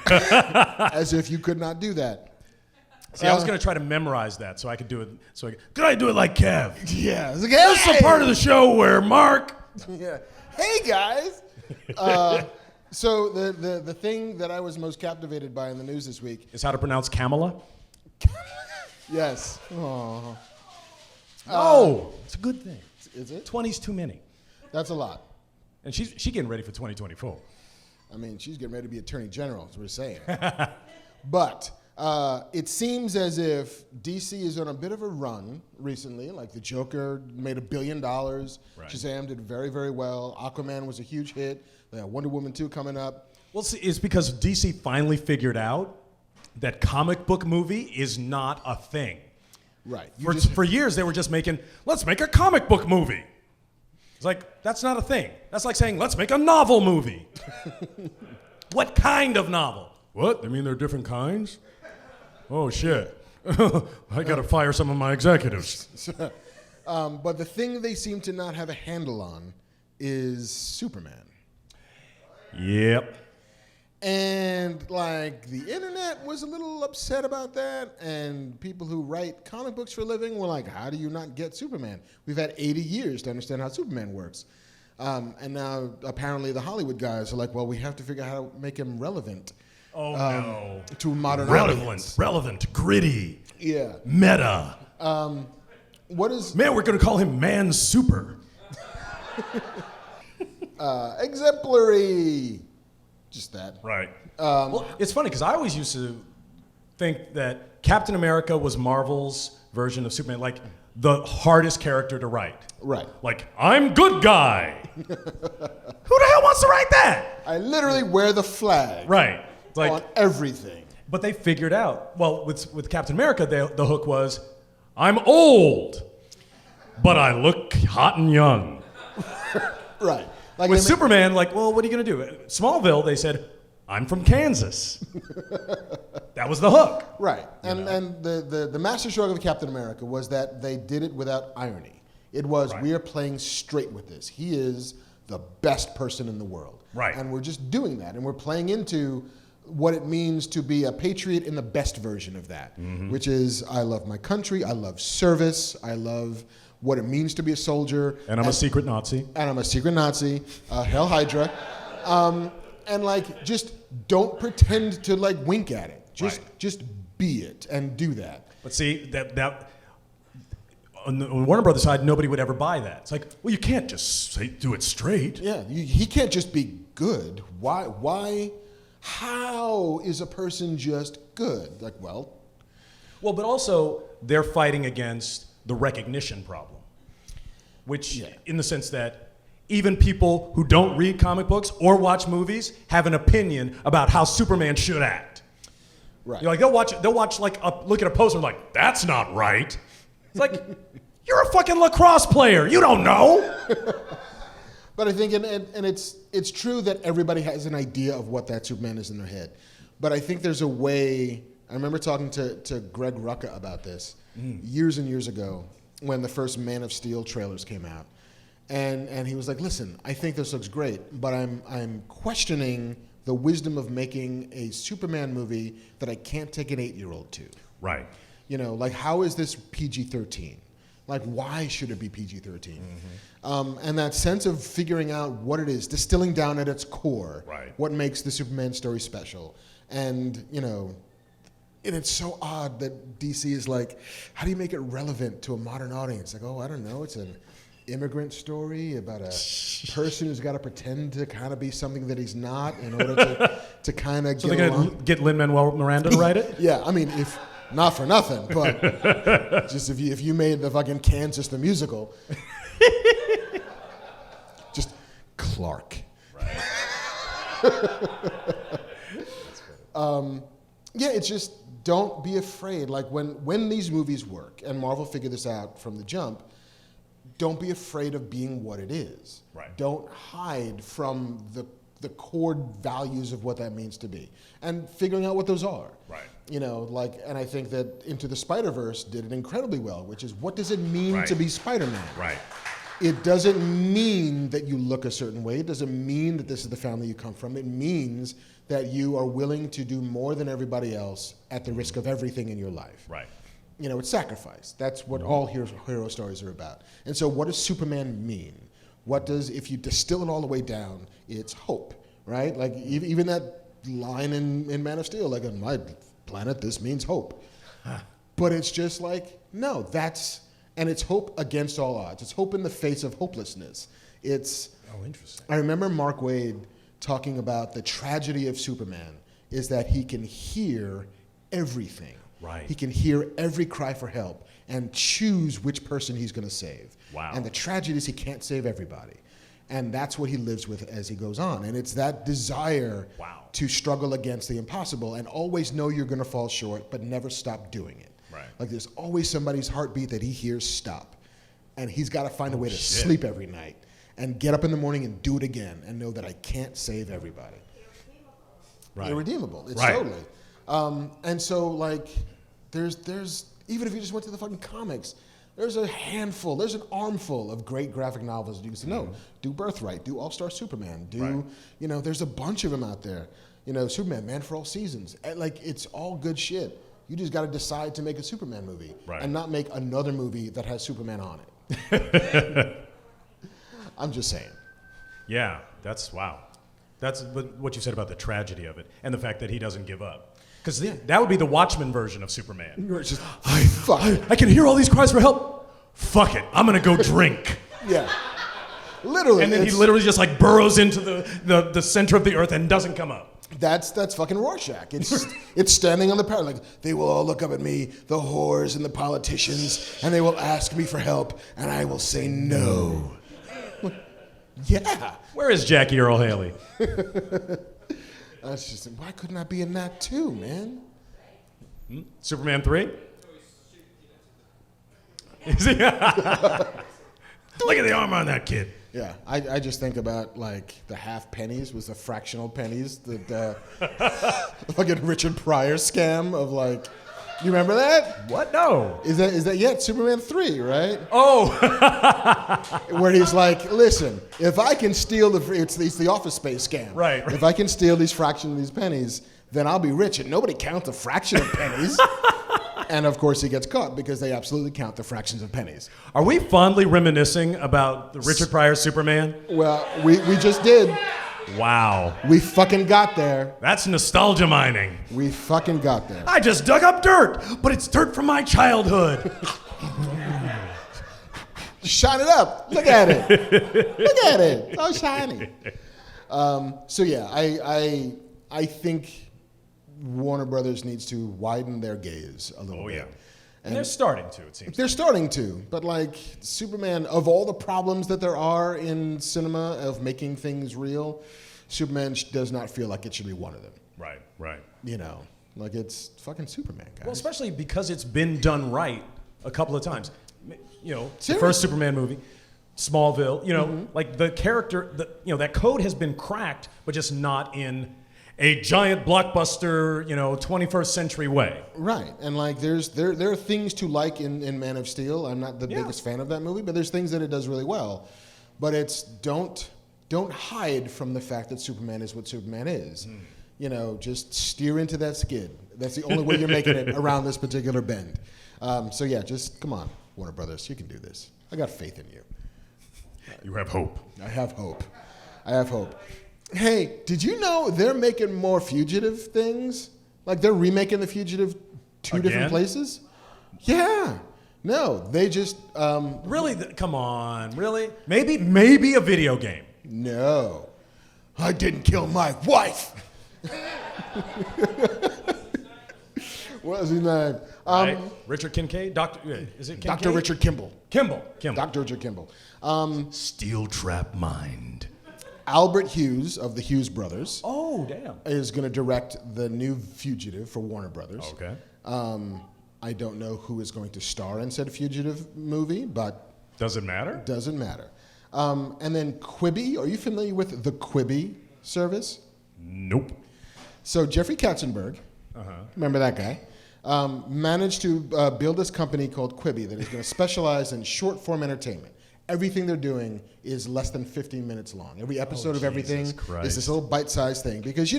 as if you could not do that. See, I was going to try to memorize that so I could do it. Could I do it like Kev? Yeah. Like, This is the part of the show where Marc. Yeah. Hey, guys. So the thing that I was most captivated by in the news this week is how to pronounce Kamala. Yes. Aww. Oh, it's a good thing. Is it? 20's too many. That's a lot. And she's getting ready for 2024. I mean, she's getting ready to be Attorney General, as we're saying. But it seems as if DC is on a bit of a run recently. Like, the Joker made $1 billion. Right. Shazam did very, very well. Aquaman was a huge hit. Wonder Woman 2 coming up. Well, see, it's because DC finally figured out that comic book movie is not a thing. Right. For years, they were just let's make a comic book movie. It's like, that's not a thing. That's like saying, let's make a novel movie. What kind of novel? What? I mean, there are different kinds? Oh, shit. I got to fire some of my executives. But the thing they seem to not have a handle on is Superman. Yep. And, like, the internet was a little upset about that, and people who write comic books for a living were like, how do you not get Superman? We've had 80 years to understand how Superman works. And now, apparently, the Hollywood guys are like, well, we have to figure out how to make him relevant. Oh, no. To modern audience. Relevant, gritty. Yeah. Meta. What is... Man, we're going to call him Man Super. Exemplary. Just that. Right. Well, it's funny because I always used to think that Captain America was Marvel's version of Superman, like the hardest character to write. Right. Like, I'm good guy. Who the hell wants to write that? I literally wear the flag. Right. Like, on everything. But they figured out, well, with Captain America, the hook was, I'm old, but I look hot and young. Right. Like with Superman, like, well, what are you going to do? Smallville, they said, I'm from Kansas. That was the hook. Right. And the masterstroke of Captain America was that they did it without irony. It was, we are playing straight with this. He is the best person in the world. Right. And we're just doing that. And we're playing into what it means to be a patriot in the best version of that, which is, I love my country, I love service, I love what it means to be a soldier. And I'm a secret Nazi. And I'm a secret Nazi, Hell Hydra. And, like, just don't pretend to, like, wink at it. Just be it and do that. But see, that on the Warner Brothers side, nobody would ever buy that. It's like, well, you can't just do it straight. Yeah, he can't just be good. Why? How is a person just good? Like, well, but also they're fighting against the recognition problem, which in the sense that even people who don't read comic books or watch movies have an opinion about how Superman should act. Right. You're like, they'll watch like look at a poster and like, that's not right. It's like, you're a fucking lacrosse player. You don't know. But I think, and it's true that everybody has an idea of what that Superman is in their head. But I think there's a way. I remember talking to Greg Rucka about this years and years ago, when the first Man of Steel trailers came out. And he was like, listen, I think this looks great, but I'm questioning the wisdom of making a Superman movie that I can't take an 8-year-old to. Right. You know, like, how is this PG-13? Like, why should it be PG-13? And that sense of figuring out what it is, distilling down at its core, what makes the Superman story special. And, you know, and it's so odd that DC is like, how do you make it relevant to a modern audience? Like, oh, I don't know, it's an immigrant story about a person who's got to pretend to kind of be something that he's not in order to kind of get along. So they're going to get Lin-Manuel Miranda to write it? Yeah, I mean, if not for nothing, but just if you made the fucking Kansas the musical, just Clark. Yeah, it's just, don't be afraid. Like, when these movies work, and Marvel figured this out from the jump, don't be afraid of being what it is. Right. Don't hide from the core values of what that means to be, and figuring out what those are. Right. You know, like, and I think that Into the Spider-Verse did it incredibly well, which is, what does it mean to be Spider-Man? Right. It doesn't mean that you look a certain way. It doesn't mean that this is the family you come from. It means that you are willing to do more than everybody else at the risk of everything in your life. Right. You know, it's sacrifice. That's what all hero stories are about. And so what does Superman mean? What does, if you distill it all the way down, it's hope, right? Like, even that line in Man of Steel, like, on my planet, this means hope. But it's just like, no, and it's hope against all odds. It's hope in the face of hopelessness. Oh, interesting. I remember Mark Waid talking about the tragedy of Superman is that he can hear everything. Right. He can hear every cry for help and choose which person he's going to save. Wow. And the tragedy is he can't save everybody. And that's what he lives with as he goes on. And it's that desire to struggle against the impossible and always know you're going to fall short, but never stop doing it. Right. Like, there's always somebody's heartbeat that he hears stop. And he's got to find a way to sleep every night and get up in the morning and do it again and know that I can't save everybody. Right. Irredeemable. It's totally. And so, like, there's even if you just went to the fucking comics, there's a handful, there's an armful of great graphic novels you can say, no, do Birthright, do All-Star Superman, you know, there's a bunch of them out there. You know, Superman, Man for All Seasons. And, like, it's all good shit. You just got to decide to make a Superman movie and not make another movie that has Superman on it. I'm just saying. Yeah, that's wow. That's what you said about the tragedy of it and the fact that he doesn't give up. Because that would be the Watchmen version of Superman. You're just, I can hear all these cries for help. Fuck it, I'm gonna go drink. Yeah, literally. And then he literally just like burrows into the center of the earth and doesn't come up. That's fucking Rorschach. It's standing on the power. Like, they will all look up at me, the whores and the politicians, and they will ask me for help, and I will say no. Yeah. Where is Jackie Earle Haley? That's just, why couldn't I be in that too, man? Superman 3? Is he? Look at the armor on that kid. Yeah, I just think about, like, the half pennies was the fractional pennies, the fucking Richard Pryor scam of, like, you remember that? What? No. Is that yet? Superman 3, right? Oh. Where he's like, listen, if I can steal it's the Office Space scam. Right. If I can steal these pennies, then I'll be rich. And nobody counts a fraction of pennies. And of course he gets caught because they absolutely count the fractions of pennies. Are we fondly reminiscing about the Richard Pryor Superman? Well, we just did. Wow. We fucking got there. That's nostalgia mining. We fucking got there. I just dug up dirt, but it's dirt from my childhood. Shine it up. Look at it. Look at it. It's all shiny. So yeah, I think Warner Brothers needs to widen their gaze a little bit. Yeah. And they're starting to, it seems. They're starting to, but like Superman, of all the problems that there are in cinema of making things real, Superman does not feel like it should be one of them. Right, right. You know, like it's fucking Superman, guys. Well, especially because it's been done right a couple of times. You know, Seriously? the first Superman movie, Smallville, you know, like the character, that code has been cracked, but just not in a giant blockbuster, 21st century way. Right, and like there are things to like in Man of Steel. I'm not the biggest fan of that movie, but there's things that it does really well. But it's don't hide from the fact that Superman is what Superman is. Just steer into that skid. That's the only way you're making it around this particular bend. So yeah, just come on, Warner Brothers, you can do this. I got faith in you. You have hope. I have hope. Hey, did you know they're making more Fugitive things? Like they're remaking The Fugitive two different places? Yeah. No, they just... Really? Come on. Really? Maybe a video game. No. I didn't kill my wife. What was his name? Right. Richard Kincaid? Is it Kincaid? Dr. Richard Kimball. Kimball. Dr. Richard Kimball. Steel Trap Mind. Albert Hughes of the Hughes brothers. Oh, damn. Is going to direct the new Fugitive for Warner Brothers. Okay. I don't know who is going to star in said Fugitive movie, but... Does it matter? Doesn't matter. And then Quibi. Are you familiar with the Quibi service? Nope. So Jeffrey Katzenberg, remember that guy, managed to build this company called Quibi that is going to specialize in short-form entertainment. Everything they're doing is less than 15 minutes long. Every episode of everything is this little bite-sized thing. Because,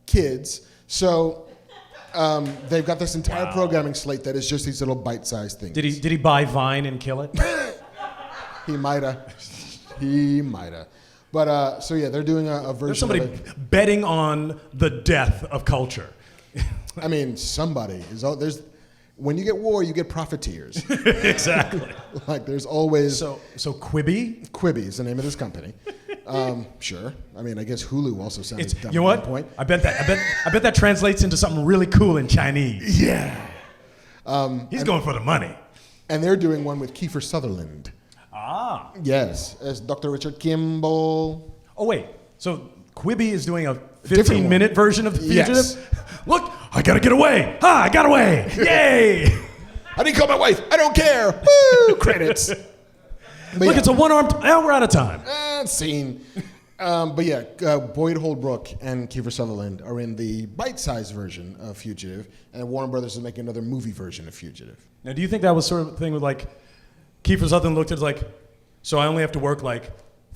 kids. So they've got this entire programming slate that is just these little bite-sized things. Did he buy Vine and kill it? He might have. But, so yeah, they're doing a version There's somebody of it. betting on the death of culture. I mean, somebody is... When you get war, you get profiteers. Exactly. Like there's always... So Quibi? Quibi is the name of this company. Sure. I mean, I guess Hulu also sounds dumb you know at what? one point. I bet that translates into something really cool in Chinese. Yeah. He's going for the money. And they're doing one with Kiefer Sutherland. Ah. Yes, as Dr. Richard Kimball. Oh, wait. So Quibi is doing a 15-minute version of The Fugitive? Yes. Look, I gotta get away. I got away. Yay. I didn't call my wife. I don't care. Woo! Credits. Look, it's a one-armed... we're out of time. Scene. But yeah, Boyd Holbrook and Kiefer Sutherland are in the bite-sized version of Fugitive, and Warner Brothers is making another movie version of Fugitive. Now, do you think that was sort of the thing with like... Kiefer Sutherland looked at it like, so I only have to work like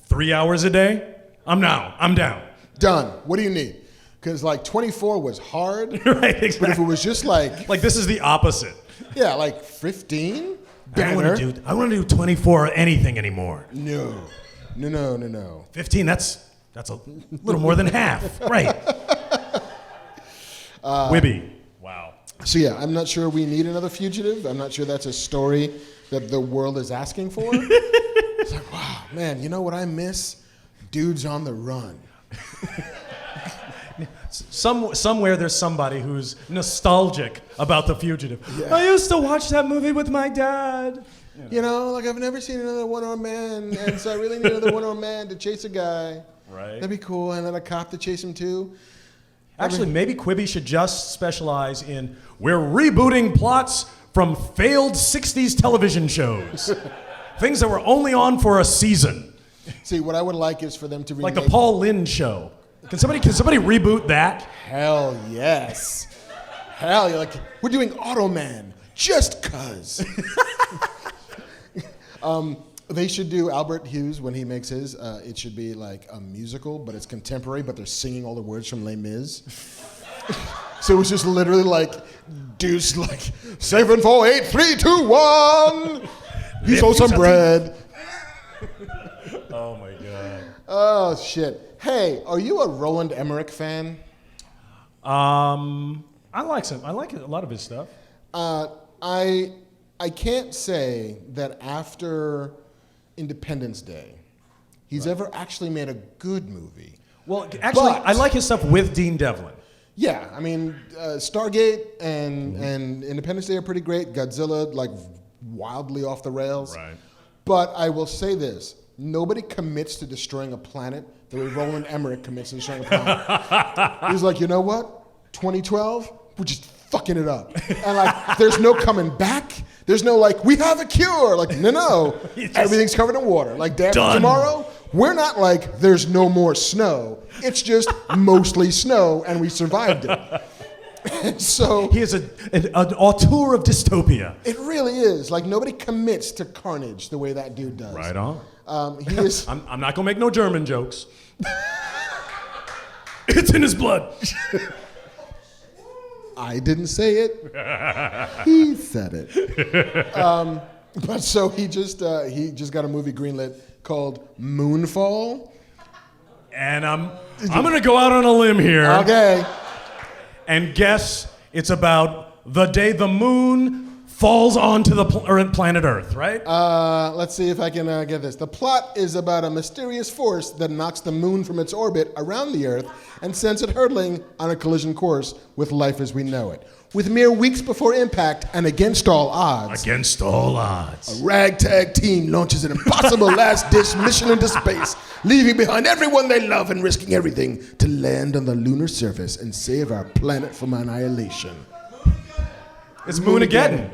3 hours a day? I'm down. Done. What do you need? Because like 24 was hard. Right, exactly. But if it was just like... Like this is the opposite. Yeah, like 15? I don't want to do 24 or anything anymore. No. 15, that's a little more than half. Right. Quibi. Wow. So yeah, I'm not sure we need another Fugitive. I'm not sure that's a story that the world is asking for. It's like, wow, man, you know what I miss? Dudes on the run. Somewhere there's somebody who's nostalgic about The Fugitive. Yeah. I used to watch that movie with my dad. Like I've never seen another one-armed man, and so I really need another one-armed man to chase a guy. Right. That'd be cool, and then a cop to chase him too. Actually, maybe Quibi should just specialize in we're rebooting plots from failed 60s television shows. Things that were only on for a season. See, what I would like is for them to remake... Like the Paul Lynde show. Can somebody reboot that? Hell yes. Hell yeah. Like, we're doing Automan just cuz. They should do Albert Hughes when he makes his. It should be like a musical, but it's contemporary, but they're singing all the words from Les Mis. So it was just literally like, dudes like, 7, 4, 8, 3, 2, 1. You sold some bread. Oh my God. Oh shit. Hey, are you a Roland Emmerich fan? I like a lot of his stuff. I can't say that after Independence Day, he's ever actually made a good movie. Well, actually, I like his stuff with Dean Devlin. Yeah, I mean, Stargate and Independence Day are pretty great. Godzilla, like, wildly off the rails. Right. But I will say this. Nobody commits to destroying a planet the way Roland Emmerich commits to destroying a planet. He's like, you know what? 2012, we're just fucking it up. And like, there's no coming back. There's no like, we have a cure. Like, no. Everything's covered in water. Like, day after tomorrow, We're not like, there's no more snow. It's just mostly snow, and we survived it. And so he is an auteur of dystopia. it really is. Like, nobody commits to carnage the way that dude does. Right on. He is. I'm not going to make no German jokes. It's in his blood. I didn't say it. He said it. But so he just got a movie greenlit called Moonfall. And I'm going to go out on a limb here. Okay. And guess it's about the day the moon falls onto the planet Earth, right? Let's see if I can get this. The plot is about a mysterious force that knocks the moon from its orbit around the Earth and sends it hurtling on a collision course with life as we know it. With mere weeks before impact and against all odds, a ragtag team launches an impossible last-ditch mission into space, leaving behind everyone they love and risking everything to land on the lunar surface and save our planet from annihilation. It's Moonageddon.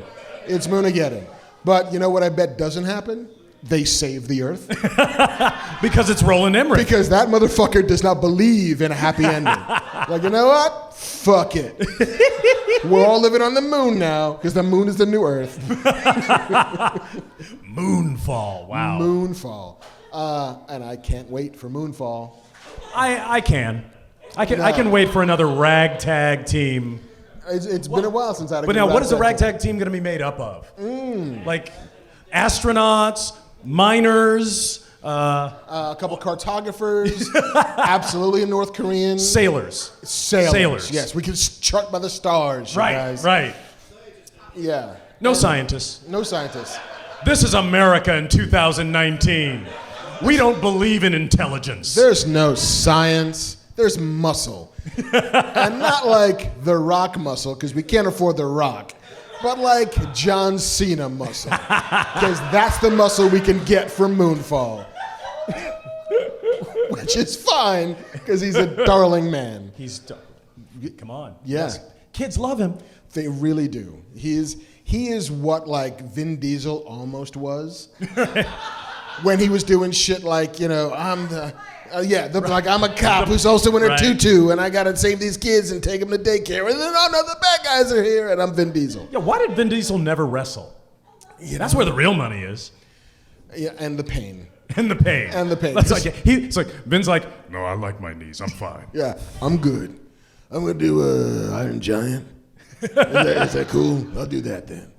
It's Moonageddon. But you know what I bet doesn't happen? They save the Earth. Because it's Roland Emmerich. Because that motherfucker does not believe in a happy ending. Like, you know what? Fuck it. We're all living on the moon now, because the moon is the new Earth. Moonfall, wow. Moonfall. And I can't wait for Moonfall. I can wait for another ragtag team. It's been a while since I had a But good now, what is the ragtag ragtag team going to be made up of? Like astronauts, miners, a couple cartographers, absolutely a North Korean. sailors. Sailors. Yes, we can chart by the stars, you guys. Right. Yeah. No scientists. No scientists. This is America in 2019. We don't believe in intelligence. There's no science. There's muscle. And not like The Rock muscle, because we can't afford The Rock, but like John Cena muscle. Because that's the muscle we can get from Moonfall. Which is fine, because he's a darling man. Come on. Yeah. Yes. Kids love him. They really do. He is what like Vin Diesel almost was. When he was doing shit like, you know, I'm a cop who's also in a tutu, and I gotta save these kids and take them to daycare, and then oh no, the bad guys are here, and I'm Vin Diesel. Yeah, why did Vin Diesel never wrestle? That's where the real money is. Yeah, and the pain. And the pain. That's like, it's like Vin's like, no, I like my knees, I'm fine. Yeah, I'm good. I'm gonna do Iron Giant. Is that cool? I'll do that then.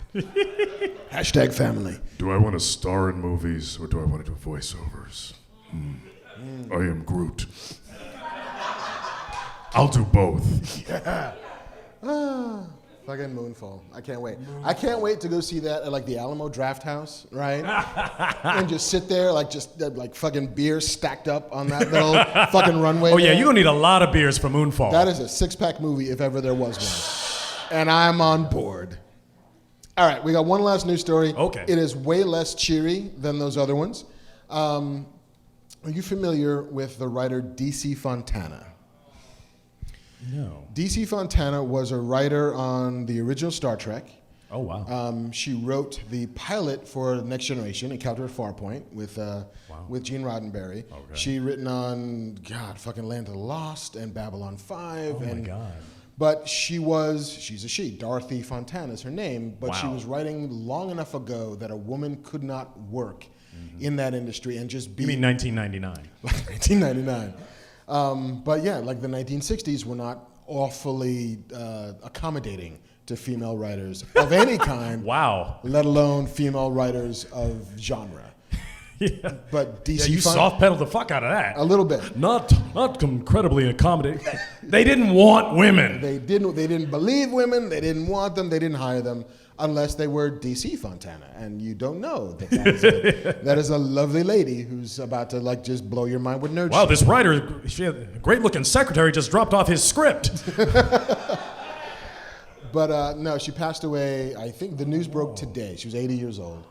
Hashtag family. Do I want to star in movies or do I want to do voiceovers? I am Groot. I'll do both. Yeah. Fucking Moonfall. I can't wait. I can't wait to go see that at like the Alamo Draft House, right? And just sit there like fucking beer stacked up on that little fucking runway. Oh yeah, you're gonna need a lot of beers for Moonfall. That is a 6-pack movie if ever there was one. And I'm on board. All right, we got one last news story. Okay. It is way less cheery than those other ones. Are you familiar with the writer DC Fontana? No. DC Fontana was a writer on the original Star Trek. Oh, wow. She wrote the pilot for Next Generation, Encounter at Farpoint, with Gene Roddenberry. Okay. She written on, fucking Land of the Lost and Babylon 5. Oh, my God. But she's a she. Dorothy Fontana is her name, but she was writing long enough ago that a woman could not work in that industry and just be... You mean 1999? Like 1999. But yeah, like the 1960s were not awfully accommodating to female writers of any kind. Wow. Let alone female writers of genre. Yeah. But DC you soft pedaled the fuck out of that. A little bit. Not incredibly accommodating. They didn't want women. They didn't believe women. They didn't want them. They didn't hire them unless they were DC Fontana, and you don't know that is a lovely lady who's about to like just blow your mind with nerd Wow, shit. this writer, she had a great-looking secretary, just dropped off his script. But no, she passed away. I think the news broke today. She was 80 years old.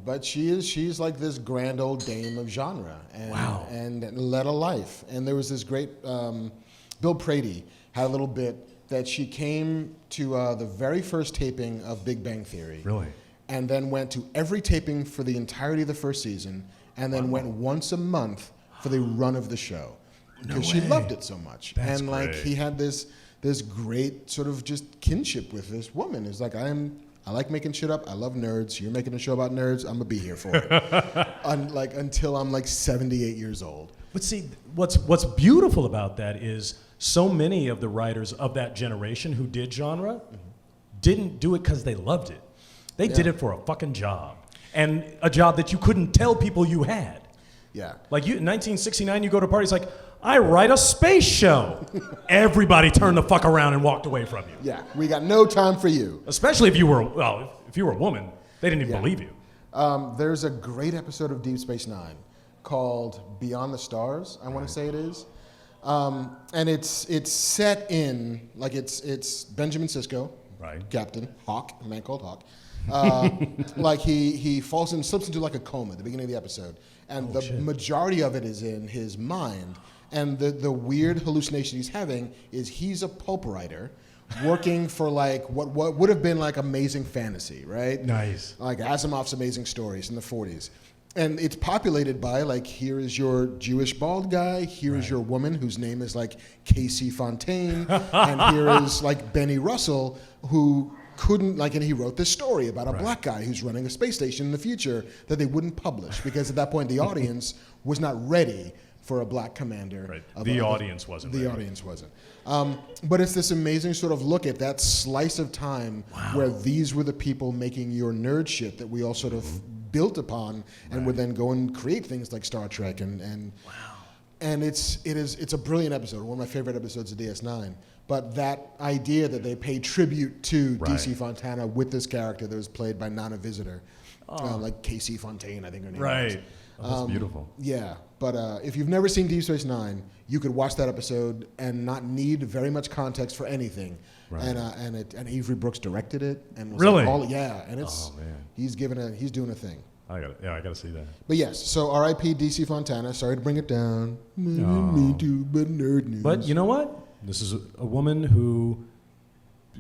But she's like this grand old dame of genre and led a life. And there was this great Bill Prady had a little bit that she came to the very first taping of Big Bang Theory. Really? And then went to every taping for the entirety of the first season and then went once a month for the run of the show because she loved it so much. That's and like great. he had this great sort of just kinship with this woman. It's like I like making shit up. I love nerds. You're making a show about nerds. I'm gonna be here for it. Until I'm like 78 years old. But see, what's beautiful about that is so many of the writers of that generation who did genre didn't do it because they loved it. They did it for a fucking job. And a job that you couldn't tell people you had. Yeah. Like in 1969, you go to parties like, I write a space show. Everybody turned the fuck around and walked away from you. Yeah. We got no time for you. Especially if you were a woman, they didn't even believe you. There's a great episode of Deep Space Nine called Beyond the Stars, I want to say it is. And it's set in, like it's Benjamin Sisko, Right. Captain Hawk, a man called Hawk. Like he slips into like a coma at the beginning of the episode. And the majority of it is in his mind. And the weird hallucination he's having is he's a pulp writer working for like what would have been like Amazing Fantasy, right? Nice. Like Asimov's Amazing Stories in the 40s. And it's populated by like, here is your Jewish bald guy, here is your woman whose name is like Casey Fontaine, and here is like Benny Russell, who couldn't, like, and he wrote this story about a black guy who's running a space station in the future that they wouldn't publish because at that point the audience was not ready for a black commander. Right. The audience wasn't ready. The audience wasn't. But it's this amazing sort of look at that slice of time where these were the people making your nerd shit that we all sort of built upon and would then go and create things like Star Trek and it's a brilliant episode, one of my favorite episodes of DS9. But that idea that they pay tribute to DC Fontana with this character that was played by Nana Visitor, like Casey Fontaine, I think her name was. Right. Oh, that's beautiful. Yeah, but if you've never seen Deep Space Nine, you could watch that episode and not need very much context for anything. Right. And Avery Brooks directed it and was really? And it's he's doing a thing. I gotta see that. But yes, so R.I.P. DC Fontana. Sorry to bring it down. Me too, but nerd news. But you know what? This is a woman who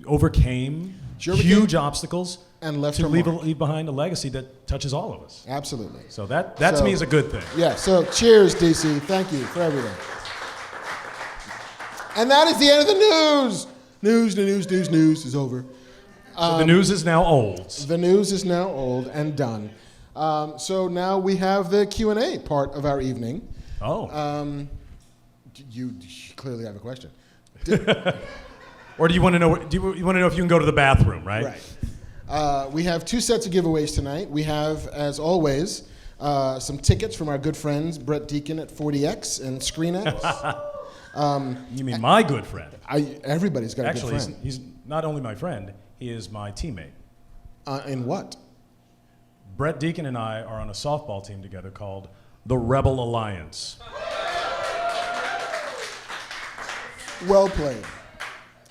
overcame huge obstacles and left to her leave mark. behind a legacy that touches all of us. Absolutely. So that to me is a good thing. Yeah. So cheers, DC. Thank you for everything. And that is the end of the news. News is over. So the news is now old. The news is now old and done. So now we have the Q&A part of our evening. Oh. You clearly have a question. Or do you want to know? Do you want to know if you can go to the bathroom? Right. Right. We have two sets of giveaways tonight. We have, as always, some tickets from our good friends Brett Deacon at 40X and ScreenX. You mean my good friend? Everybody's got a good friend. Actually, he's not only my friend, he is my teammate. In what? Brett Deacon and I are on a softball team together called the Rebel Alliance. Well played.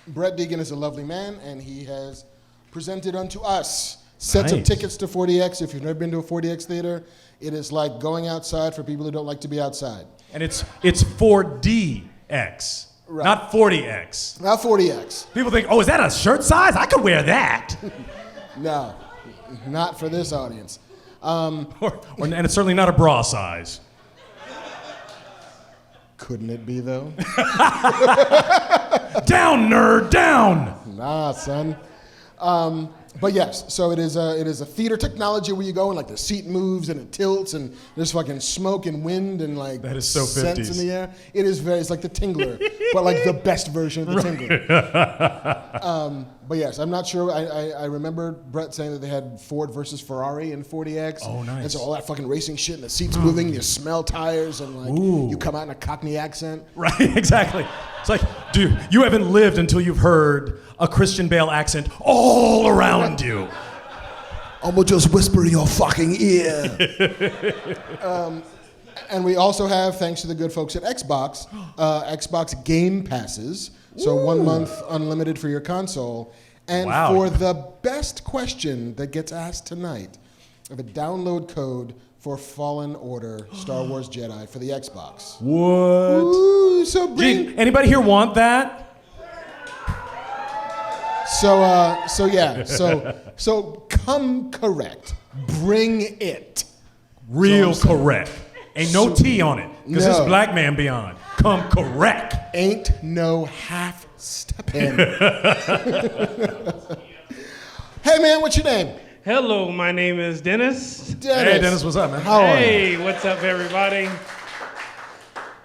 Brett Deacon is a lovely man, and he has presented unto us sets of tickets to 40X. If you've never been to a 40X theater, it is like going outside for people who don't like to be outside. And it's 4DX, not 40X. Not 40X. People think, oh, is that a shirt size? I could wear that. No, not for this audience. And it's certainly not a bra size. Couldn't it be, though? Down, nerd, down! Nah, son. But yes, so it is a theater technology where you go and like the seat moves and it tilts and there's fucking smoke and wind and like that is so scents 50s. in the air. It's like the Tingler, but like the best version of the Tingler. But yes, I'm not sure. I remember Brett saying that they had Ford versus Ferrari in 40X. Oh, nice. And so all that fucking racing shit and the seats moving, you smell tires and like you come out in a Cockney accent. Right, exactly. It's like, dude, you haven't lived until you've heard a Christian Bale accent all around you. I'm gonna just whisper in your fucking ear. And we also have, thanks to the good folks at Xbox, Xbox Game Passes. So 1 month unlimited for your console. And for the best question that gets asked tonight, I have a download code for Fallen Order Star Wars Jedi for the Xbox. What? Ooh, so bring... Gee, anybody here want that? So come correct. Bring it. Real correct. Ain't no T on it, because No. this black man beyond. Come correct. Ain't no half stepping. Hey man, what's your name? Hello, my name is Dennis. Dennis. Hey, Dennis, what's up, man? How are you? Hey, what's up, everybody?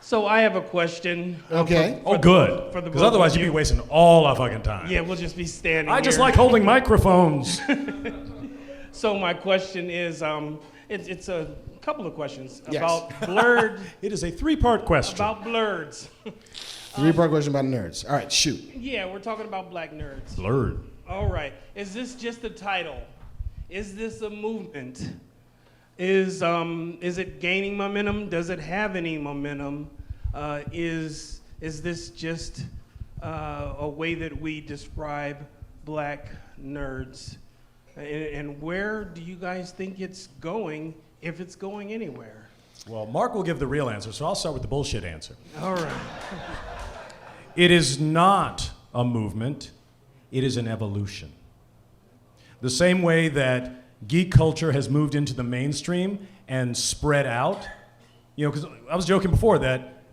So I have a question. Okay. Oh, good. for the Because both otherwise of you'd you. be wasting all our fucking time. Yeah, we'll just be standing I just here. like holding microphones. So my question is, it's a couple of questions Yes. about blurred, It is a 3-part question. about blurs. 3-part question about nerds. All right, shoot. Yeah, we're talking about black nerds. Blurred. All right. Is this just a title? Is this a movement? Is it gaining momentum? Does it have any momentum? Is this just a way that we describe black nerds? And where do you guys think it's going, if it's going anywhere? Well, Marc will give the real answer, so I'll start with the bullshit answer. All right. It is not a movement. It is an evolution. The same way that geek culture has moved into the mainstream and spread out. You know, because I was joking before that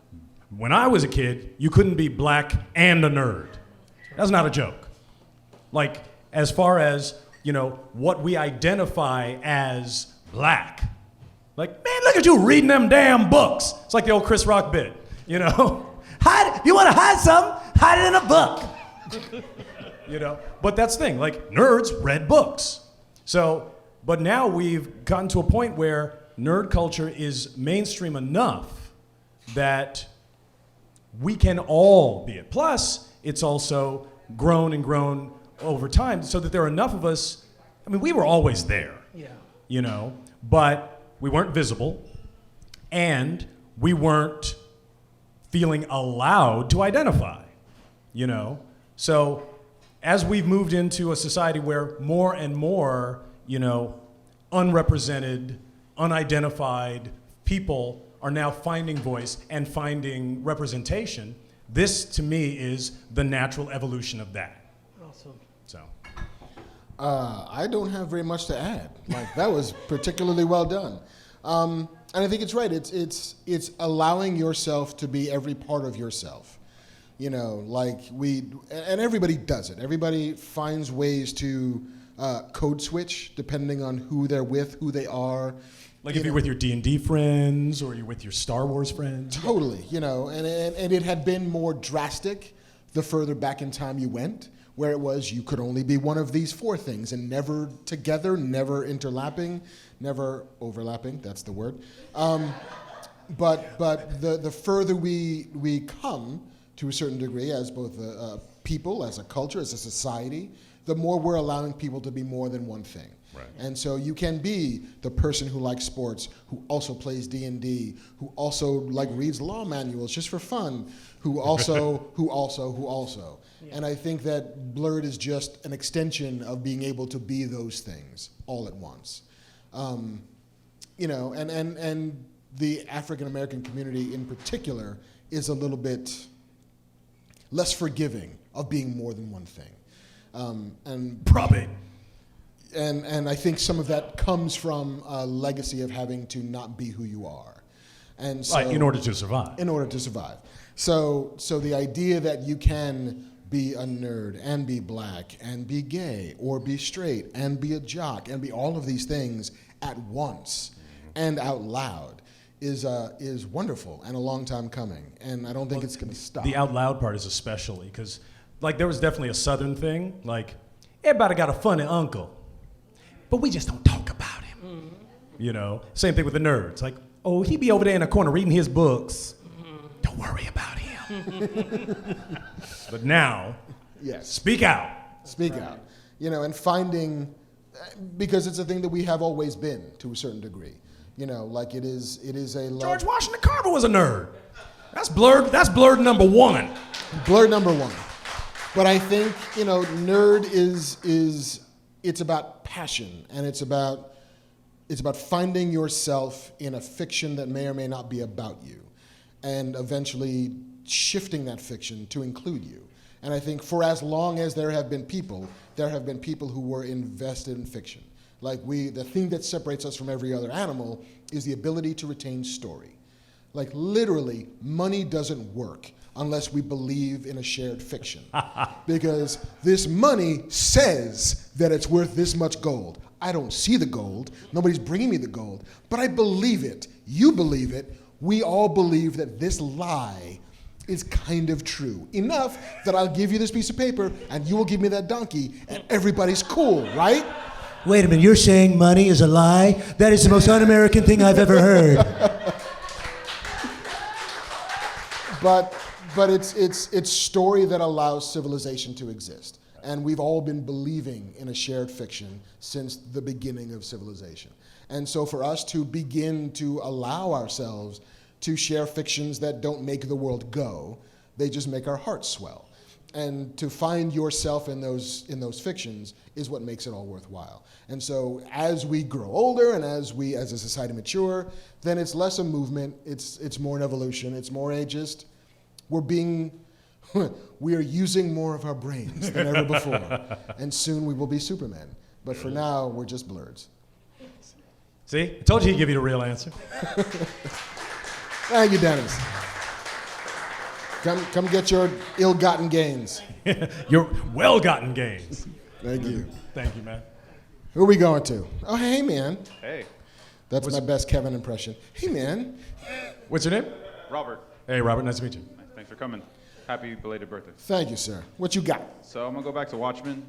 when I was a kid, you couldn't be black and a nerd. That's not a joke. Like, as far as, you know, what we identify as black. Like, man, look at you reading them damn books. It's like the old Chris Rock bit, you know? Hide, if you want to hide something, hide it in a book. You know? But that's the thing, like, nerds read books. So, but now we've gotten to a point where nerd culture is mainstream enough that we can all be it. Plus, it's also grown and grown over time so that there are enough of us. I mean, we were always there, Yeah. you know, but we weren't visible and we weren't feeling allowed to identify, you know? So as we've moved into a society where more and more, you know, unrepresented, unidentified people are now finding voice and finding representation, this to me is the natural evolution of that. Awesome. So, I don't have very much to add. Like, that was particularly well done. And I think it's right. It's allowing yourself to be every part of yourself. You know, like and everybody does it. Everybody finds ways to code switch depending on who they're with, who they are. like if you're with your D&D friends or you're with your Star Wars friends. Totally, you know, and it had been more drastic the further back in time you went, where it was you could only be one of these 4 things and never together, never interlapping, never overlapping, that's the word. But the further we come to a certain degree as both a people, as a culture, as a society, the more we're allowing people to be more than one thing. Right. And so you can be the person who likes sports, who also plays D&D, who also like reads law manuals just for fun, who also. Yeah. And I think that Blurred is just an extension of being able to be those things all at once. You know, and the African American community in particular is a little bit less forgiving of being more than one thing. And Probably. And I think some of that comes from a legacy of having to not be who you are. And so, Right, in order to survive. in order to survive. So the idea that you can be a nerd and be black and be gay or be straight and be a jock and be all of these things at once and out loud is wonderful and a long time coming. And I don't think it's going to stop. The out loud part is especially because, like, there was definitely a Southern thing. Like, everybody got a funny uncle, but we just don't talk about him. Mm-hmm. You know, same thing with the nerds. Like, oh, he be over there in the corner reading his books. Mm-hmm. Don't worry about him. But now, Yes. speak out. Speak out. You know, and finding, because it's a thing that we have always been to a certain degree. You know, like it is a love. George Washington Carver was a nerd. That's blurred number 1. Blurred number 1. But I think, you know, nerd is it's about passion, and it's about finding yourself in a fiction that may or may not be about you, and eventually shifting that fiction to include you. And I think for as long as there have been people who were invested in fiction. Like the thing that separates us from every other animal is the ability to retain story. Like literally, money doesn't work unless we believe in a shared fiction. Because this money says that it's worth this much gold. I don't see the gold, nobody's bringing me the gold, but I believe it, you believe it, we all believe that this lie is kind of true. Enough that I'll give you this piece of paper and you will give me that donkey and everybody's cool, right? Wait a minute, you're saying money is a lie? That is the most un-American thing I've ever heard. But it's story that allows civilization to exist. And we've all been believing in a shared fiction since the beginning of civilization. And so for us to begin to allow ourselves to share fictions that don't make the world go, they just make our hearts swell. And to find yourself in those fictions is what makes it all worthwhile. And so as we grow older and as we as a society mature, then it's less a movement, it's more an evolution, it's more ageist. We are using more of our brains than ever before. And soon we will be Supermen. But for now, we're just blurs. See? I told you he'd give you the real answer. Thank you, Dennis. Come get your ill-gotten gains. Your well-gotten gains. Thank you. Thank you, man. Who are we going to? Oh, hey, man. Hey. That's my best Kevin impression. Hey, man. What's your name? Robert. Hey, Robert. Nice to meet you. Thanks for coming. Happy belated birthday. Thank you, sir. What you got? So I'm going to go back to Watchmen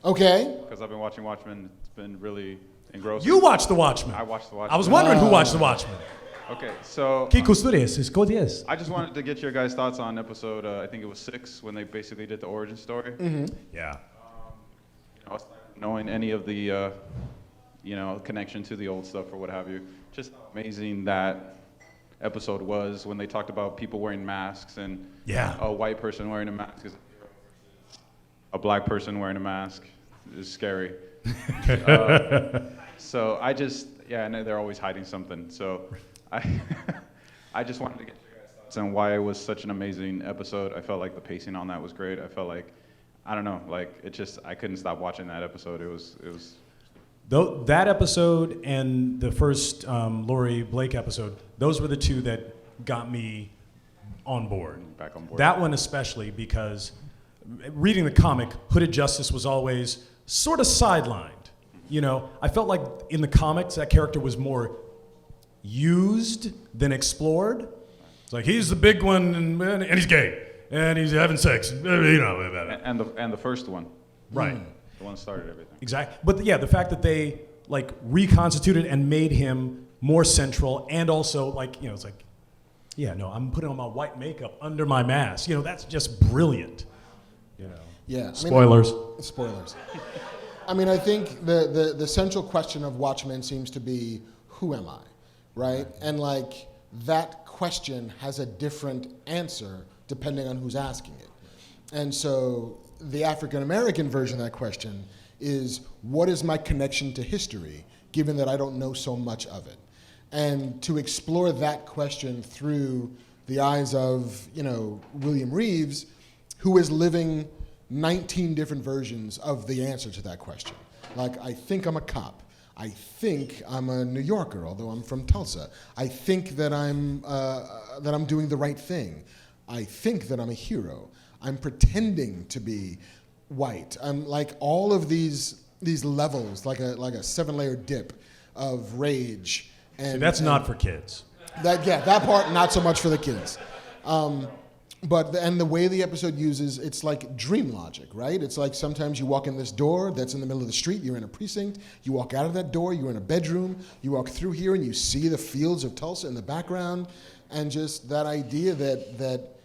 Okay. because I've been watching Watchmen. It's been really engrossing. You watched The Watchmen. I watched The Watchmen. I was wondering who watched The Watchmen. Okay, so ¿Qué custodias? ¿Escodias? I just wanted to get your guys' thoughts on episode, I think it was 6, when they basically did the origin story. Yeah. Knowing any of the, connection to the old stuff or what have you. Just how amazing that episode was when they talked about people wearing masks and Yeah. a white person wearing a mask is a black person wearing a mask is scary. So I just, I know they're always hiding something. So I just wanted to get your guys' thoughts on why it was such an amazing episode. I felt like the pacing on that was great. I felt like, I don't know, like I couldn't stop watching that episode. It was. Though that episode and the first Laurie Blake episode, those were the two that got me on board. Back on board. That one especially because reading the comic, Hooded Justice was always sort of sidelined. You know, I felt like in the comics that character was more used than explored. It's like he's the big one and he's gay and he's having sex. And the first one. Right. The one that started everything. Exactly. But the fact that they like reconstituted and made him more central and also like, it's like, I'm putting on my white makeup under my mask. That's just brilliant. Yeah. Spoilers. Spoilers. I mean, I think the central question of Watchmen seems to be, who am I, right? And like that question has a different answer depending on who's asking it. And so the African-American version of that question is, what is my connection to history, given that I don't know so much of it? And to explore that question through the eyes of, William Reeves, who is living 19 different versions of the answer to that question. Like, I think I'm a cop. I think I'm a New Yorker, although I'm from Tulsa. I think that I'm doing the right thing. I think that I'm a hero. I'm pretending to be white. I'm like all of these levels, like a 7-layer dip of rage. And See, that's not for kids. That part not so much for the kids. But the way the episode uses, it's like dream logic, right? It's like sometimes you walk in this door that's in the middle of the street, you're in a precinct, you walk out of that door, you're in a bedroom, you walk through here and you see the fields of Tulsa in the background, and just that idea that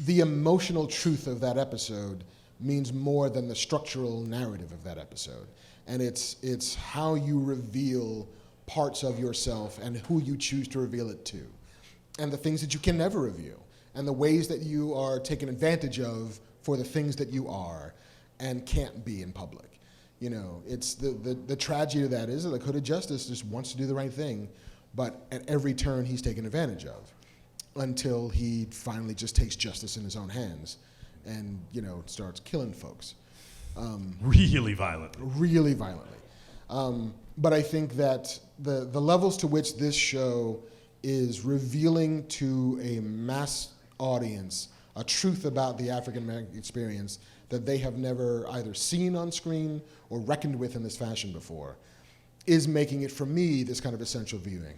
the emotional truth of that episode means more than the structural narrative of that episode. And it's how you reveal parts of yourself and who you choose to reveal it to, and the things that you can never reveal, and the ways that you are taken advantage of for the things that you are and can't be in public. It's the tragedy of that is that the Hooded Justice just wants to do the right thing, but at every turn he's taken advantage of until he finally just takes justice in his own hands and, starts killing folks. Really violently. Really violently. But I think that the levels to which this show is revealing to a mass audience a truth about the African American experience that they have never either seen on screen or reckoned with in this fashion before is making it, for me, this kind of essential viewing.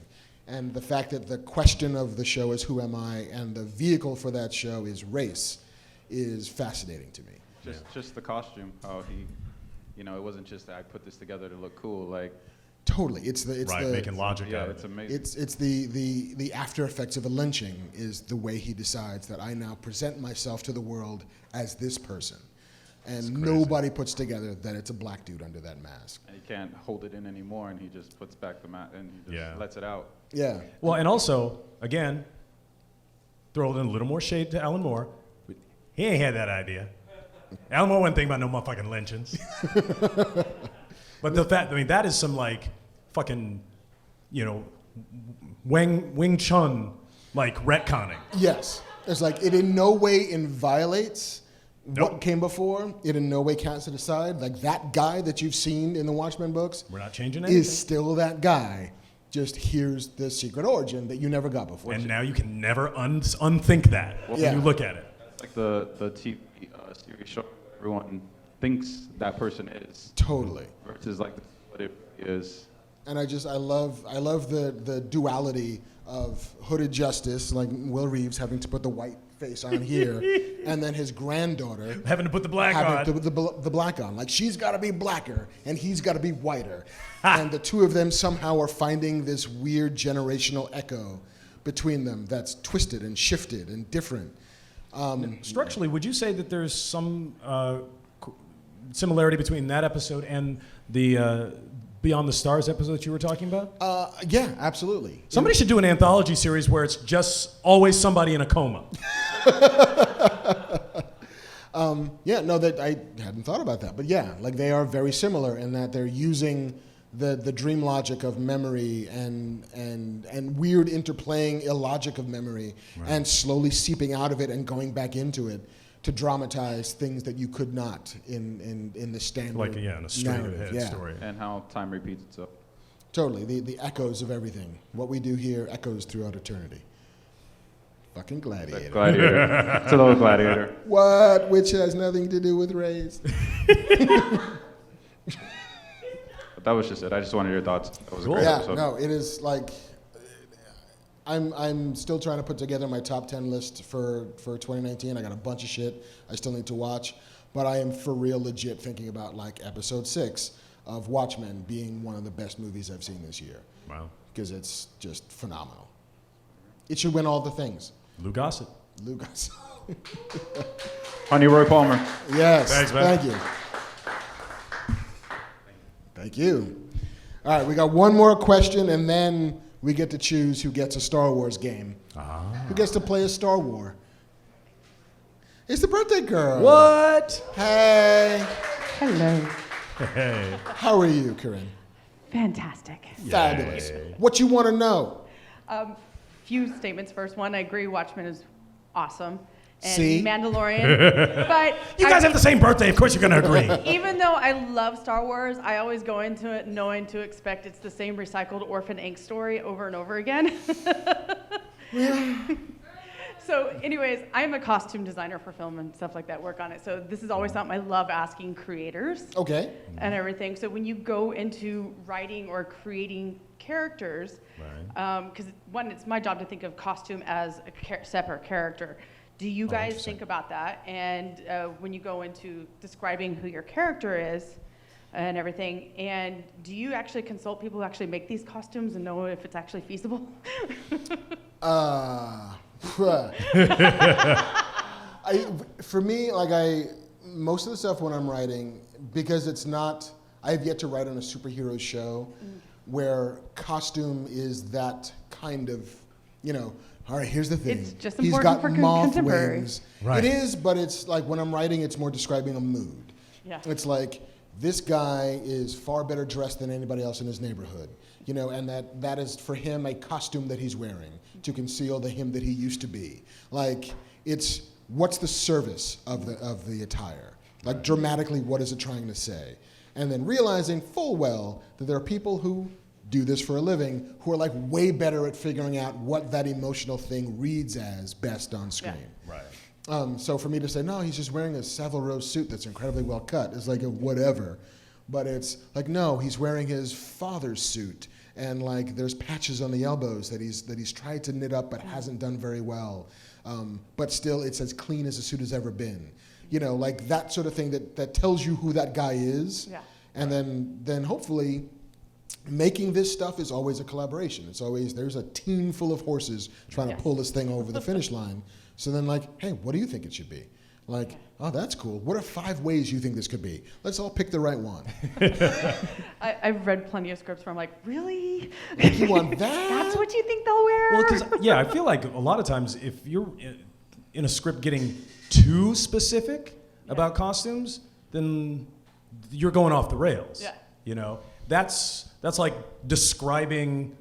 And the fact that the question of the show is who am I, and the vehicle for that show is race, is fascinating to me. Just the costume, how he, it wasn't just that I put this together to look cool. Like, totally, it's making logic out of it's it. amazing. It's the after effects of a lynching is the way he decides that I now present myself to the world as this person. And nobody puts together that it's a black dude under that mask. And he can't hold it in anymore, and he just puts back the mask, and he just lets it out. Yeah. Well, and also, again, throw in a little more shade to Alan Moore. He ain't had that idea. Alan Moore wasn't thinking about no motherfucking lynchings. But the fact, that is some fucking, Wing Chun retconning. Yes. It's like it in no way violates what came before. It in no way casts it aside. Like that guy that you've seen in the Watchmen books. We're not changing anything. Is still that guy. Just here's the secret origin that you never got before. And now you can never unthink that when you look at it. It's like the TV series show everyone thinks that person is. Totally. Versus what it is. And I love the duality of hooded justice, like Will Reeves having to put the white face on here, and then his granddaughter having to put the black on. The black on. Like she's got to be blacker and he's got to be whiter. And the two of them somehow are finding this weird generational echo between them that's twisted and shifted and different. Structurally, would you say that there's some similarity between that episode and the Beyond the Stars episode that you were talking about? Yeah, absolutely. Somebody should do an anthology series where it's just always somebody in a coma. That I hadn't thought about that, but yeah, they are very similar in that they're using the dream logic of memory and weird interplaying illogic of memory and slowly seeping out of it and going back into it to dramatize things that you could not in the standard in a straight-ahead story. And how time repeats itself. Totally, the echoes of everything. What we do here echoes throughout eternity. Fucking Gladiator. Gladiator. It's a little Gladiator. What? Which has nothing to do with race. But that was just it. I just wanted your thoughts. That was a great episode. No, it is I'm still trying to put together my top 10 list for 2019. I got a bunch of shit I still need to watch, but I am for real legit thinking about episode 6 of Watchmen being one of the best movies I've seen this year. Wow. Because it's just phenomenal. It should win all the things. Lou Gossett. Honey Roy Palmer. Yes. Thanks, man. Thank you. Thank you. All right, we got one more question, and then we get to choose who gets a Star Wars game. Who gets to play a Star War? It's the birthday girl. What? Hey. Hello. Hey. How are you, Corinne? Fantastic. Fabulous. What you want to know? Few statements. First one, I agree Watchmen is awesome. And See? Mandalorian. But You guys have the same birthday. Of course you're going to agree. even though I love Star Wars, I always go into it knowing to expect it's the same recycled orphan ink story over and over again. So anyways, I'm a costume designer for film and stuff like that, work on it. So this is always something I love asking creators Okay. and everything. So when you go into writing or creating characters, because one, it's my job to think of costume as a separate character. Do you guys think about that? And when you go into describing who your character is and everything, and do you actually consult people who actually make these costumes and know if it's actually feasible? For me, most of the stuff when I'm writing, because it's not, I have yet to write on a superhero show where costume is that kind of, all right, here's the thing. It's just He's important got for moth contemporary. wings. Right. It is, but it's when I'm writing, it's more describing a mood. Yeah. It's this guy is far better dressed than anybody else in his neighborhood, and that is for him a costume that he's wearing to conceal the him that he used to be. It's what's the service of the attire? Dramatically, what is it trying to say? and then realizing full well that there are people who do this for a living who are like way better at figuring out what that emotional thing reads as best on screen. Right. So for me to say, no, he's just wearing a Savile Row suit that's incredibly well cut, is like a whatever. But it's like, no, he's wearing his father's suit, and like there's patches on the elbows that he's tried to knit up but hasn't done very well. But still, it's as clean as a suit has ever been. You know, like that sort of thing that tells you who that guy is. Yeah. And then hopefully, making this stuff is always a collaboration. It's always, there's a team full of horses trying to pull this thing over the finish line. So then like, hey, what do you think it should be? Like, oh, that's cool. What are 5 ways you think this could be? Let's all pick the right one. I've read plenty of scripts where I'm like, really? You want that? That's what you think they'll wear? Well, because, yeah, I feel like a lot of times if you're in a script getting too specific about costumes, then you're going off the rails. Yeah. You know? That's like describing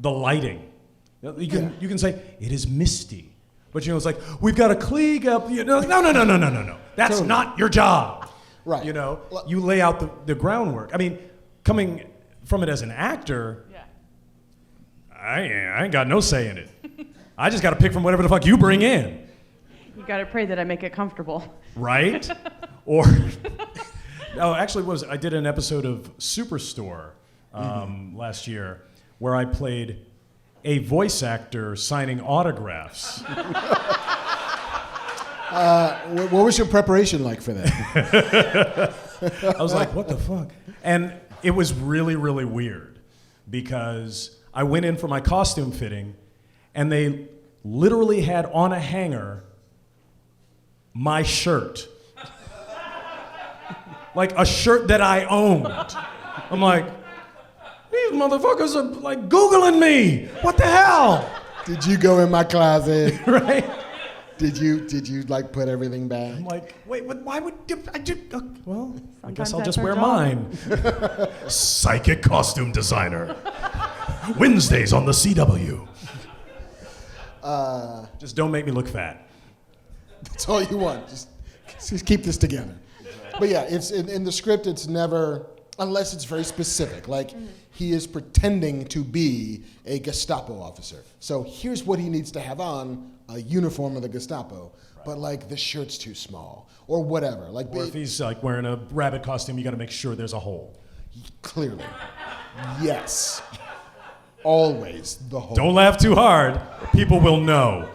the lighting. You can say, it is misty. But you know, it's like, we've got a Klieg up. You know, no. That's not your job. Right. You know, you lay out the groundwork. I mean, coming from it as an actor, I ain't got no say in it. I just got to pick from whatever the fuck you bring in. You got to pray that I make it comfortable. Right? Or, actually, I did an episode of Superstore last year where I played a voice actor signing autographs. What was your preparation like for that? I was like, what the fuck? And it was really, really weird because I went in for my costume fitting and they literally had on a hanger my shirt. Like a shirt that I owned. I'm like, these motherfuckers are like Googling me. What the hell? Did you go in my closet? Right? Did you like put everything back? I'm like, wait, why would I do? Well, I guess Sometimes I'll that's just our wear job. mine. Psychic costume designer. Wednesdays on the CW. Just don't make me look fat. That's all you want. Just keep this together. But yeah, it's in the script. It's never, unless it's very specific. Like he is pretending to be a Gestapo officer. So here's what he needs to have on: a uniform of the Gestapo. Right. But like the shirt's too small or whatever. Like, or if he's like wearing a rabbit costume, you got to make sure there's a hole. Clearly, yes. Always the hole. Don't laugh too hard. People will know.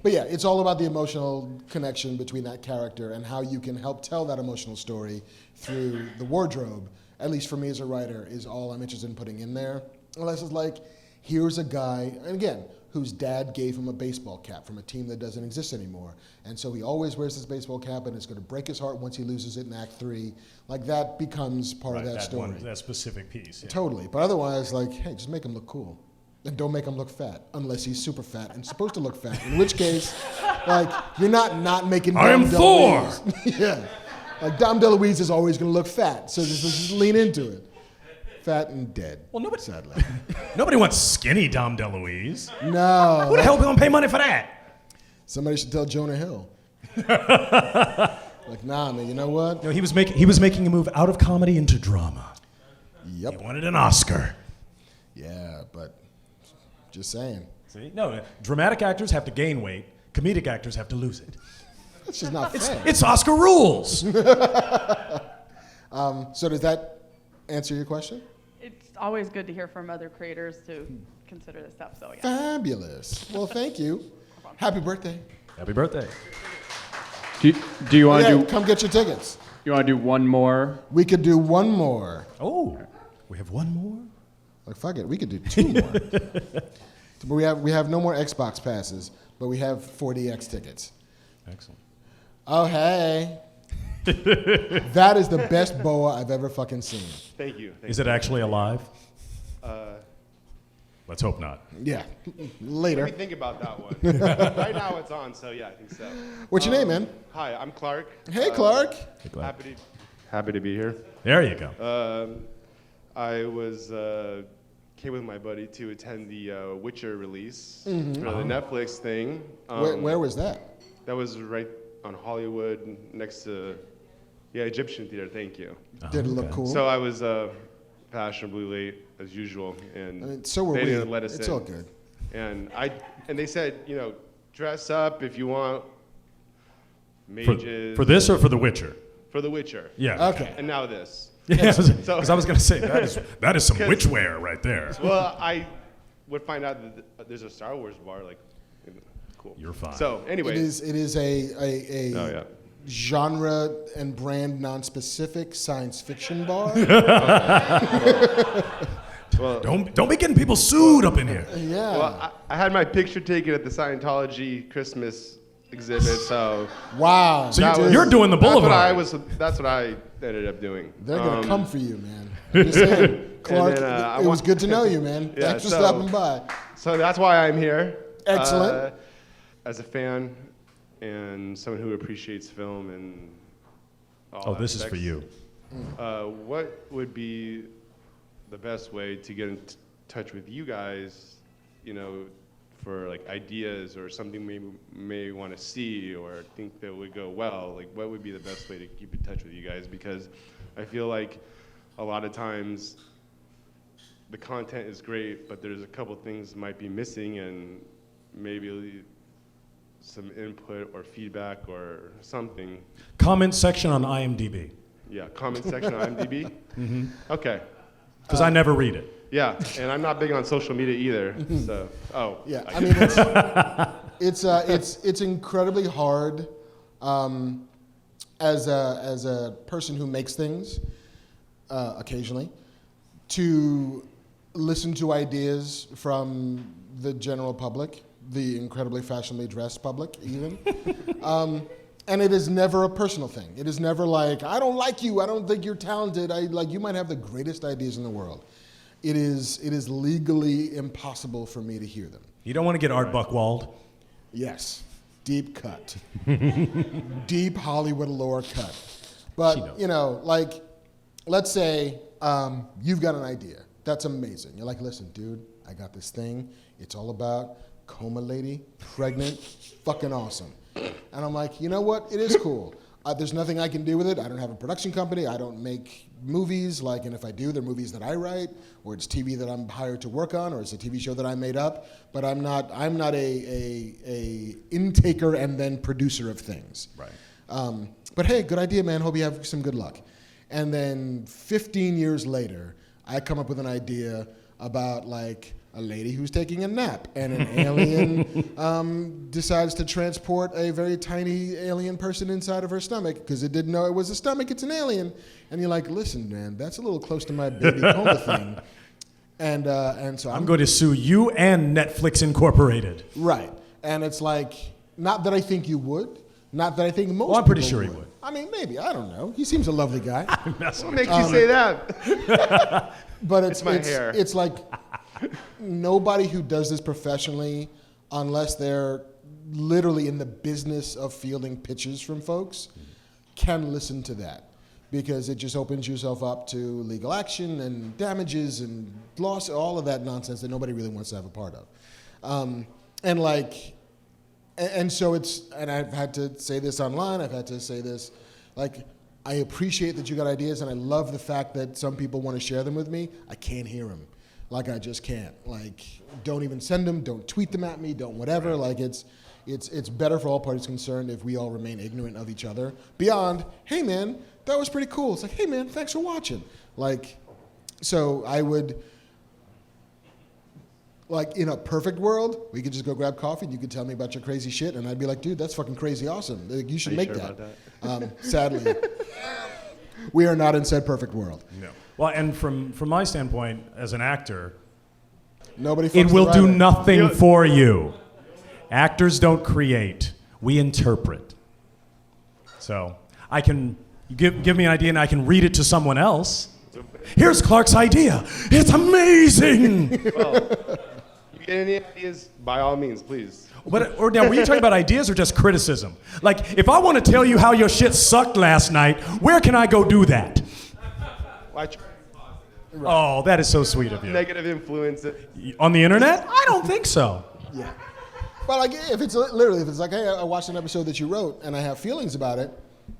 But yeah, it's all about the emotional connection between that character and how you can help tell that emotional story through the wardrobe. At least for me as a writer, is all I'm interested in putting in there. Unless it's like, here's a guy, and again, whose dad gave him a baseball cap from a team that doesn't exist anymore. And so he always wears this baseball cap, and it's going to break his heart once he loses it in Act 3. Like, that becomes part of that story. That specific piece. Yeah. Totally. But otherwise, like, hey, just make him look cool. And don't make him look fat, unless he's super fat and supposed to look fat. In which case, like, you're not making Dom DeLuise. Yeah. Like, Dom DeLuise is always going to look fat, so just lean into it. Fat and dead. Well, sadly. Nobody wants skinny Dom DeLuise. No. Who the hell gonna pay money for that? Somebody should tell Jonah Hill. Like, nah, man, you know what? No, he was making a move out of comedy into drama. Yep. He wanted an Oscar. Yeah, but just saying. See? No, dramatic actors have to gain weight. Comedic actors have to lose it. That's just not fair. It's Oscar rules. So does that answer your question? It's always good to hear from other creators to consider this stuff. So yeah. Fabulous. Well, thank you. Happy birthday. Happy birthday. Do you want to do? Come get your tickets. You want to do one more? We could do one more. Oh, we have one more? Like, fuck it, we could do 2 more. But we have no more Xbox passes, but we have 4DX tickets. Excellent. Oh, hey. That is the best boa I've ever fucking seen. Thank you. Is it actually alive? Let's hope not. Yeah. Later. Let me think about that one. Right now it's on, so yeah, I think so. What's your name, man? Hi, I'm Clark. Hey, Clark. Hey, Clark. Happy to be here. There you go. I came with my buddy to attend the Witcher release for the Netflix thing. Where was that? That was right on Hollywood next to, Egyptian Theater, thank you. Did it look cool? So I was fashionably late as usual, and I mean, so were they we. didn't let us It's in. all good. And they said, dress up if you want mages. For this or for The Witcher? For The Witcher. Yeah. Okay. And now this. Yeah, because I was going to say, that is some witchwear right there. Well, I would find out that there's a Star Wars bar, cool. You're fine. So, anyway. It is a Oh, yeah. genre and brand non-specific science fiction bar. Well, Don't be getting people sued up in here. Yeah. well, I had my picture taken at the Scientology Christmas exhibit, so Wow. So that you're doing the boulevard. That's what I ended up doing. They're gonna come for you, man. I'm just saying, Clark. then, it was good to know you, man. Yeah, Thanks for so- stopping by. So that's why I'm here. Excellent. As a fan and someone who appreciates film and all This is for aspects, you. What would be the best way to get in touch with you guys, for like ideas or something we may want to see or think that would go well? Like, what would be the best way to keep in touch with you guys? Because I feel like a lot of times the content is great, but there's a couple things might be missing, and maybe some input or feedback or something. Comment section on IMDb. Yeah, comment section on IMDb. Mm-hmm. Okay. Because I never read it. Yeah, and I'm not big on social media either. So, Yeah, I mean, it's incredibly hard as a person who makes things occasionally to listen to ideas from the general public, the incredibly fashionably dressed public, even. And it is never a personal thing. It is never like, I don't like you, I don't think you're talented, you might have the greatest ideas in the world. It is legally impossible for me to hear them. You don't want to get Art Buchwald. Yes, deep cut. Deep Hollywood lore cut. But, let's say you've got an idea. That's amazing. You're like, listen, dude, I got this thing. It's all about coma lady, pregnant, fucking awesome. And I'm like, you know what? It is cool. There's nothing I can do with it. I don't have a production company. I don't make movies. And if I do, they're movies that I write, or it's TV that I'm hired to work on, or it's a TV show that I made up. But I'm not a intaker and then producer of things. Right. But hey, good idea, man. Hope you have some good luck. And then 15 years later, I come up with an idea about a lady who's taking a nap, and an alien decides to transport a very tiny alien person inside of her stomach because it didn't know it was a stomach, it's an alien. And you're like, listen, man, that's a little close to my baby coma thing. And so I'm going to sue you and Netflix Incorporated. Right. And it's like, not that I think you would, not that I think most Well, I'm pretty people sure he would. I mean, maybe, I don't know. He seems a lovely guy. what makes you say that? But It's my hair. It's like nobody who does this professionally, unless they're literally in the business of fielding pitches from folks, can listen to that. Because it just opens yourself up to legal action and damages and loss, all of that nonsense that nobody really wants to have a part of. And so and I've had to say this online, I've had to say this, I appreciate that you got ideas, and I love the fact that some people want to share them with me. I can't hear them. I just can't. Don't even send them, don't tweet them at me, don't whatever. It's better for all parties concerned if we all remain ignorant of each other. Beyond, hey man, that was pretty cool. It's like, hey man, thanks for watching. So I would, in a perfect world, we could just go grab coffee and you could tell me about your crazy shit, and I'd be like, dude, that's fucking crazy awesome. You should make sure that. about Sadly, we are not in said perfect world. No. Well, and from my standpoint as an actor, Nobody. it fucks will the do writer. nothing for you. Actors don't create. We interpret. So I can give me an idea and I can read it to someone else. Here's Clark's idea. It's amazing. Well, you get any ideas, by all means, please. Or now, were you talking about ideas or just criticism? If I want to tell you how your shit sucked last night, where can I go do that? Well, I try Oh, that is so sweet of you. negative influence. On the internet? I don't think so. Yeah. But like, if it's like, hey, I watched an episode that you wrote and I have feelings about it,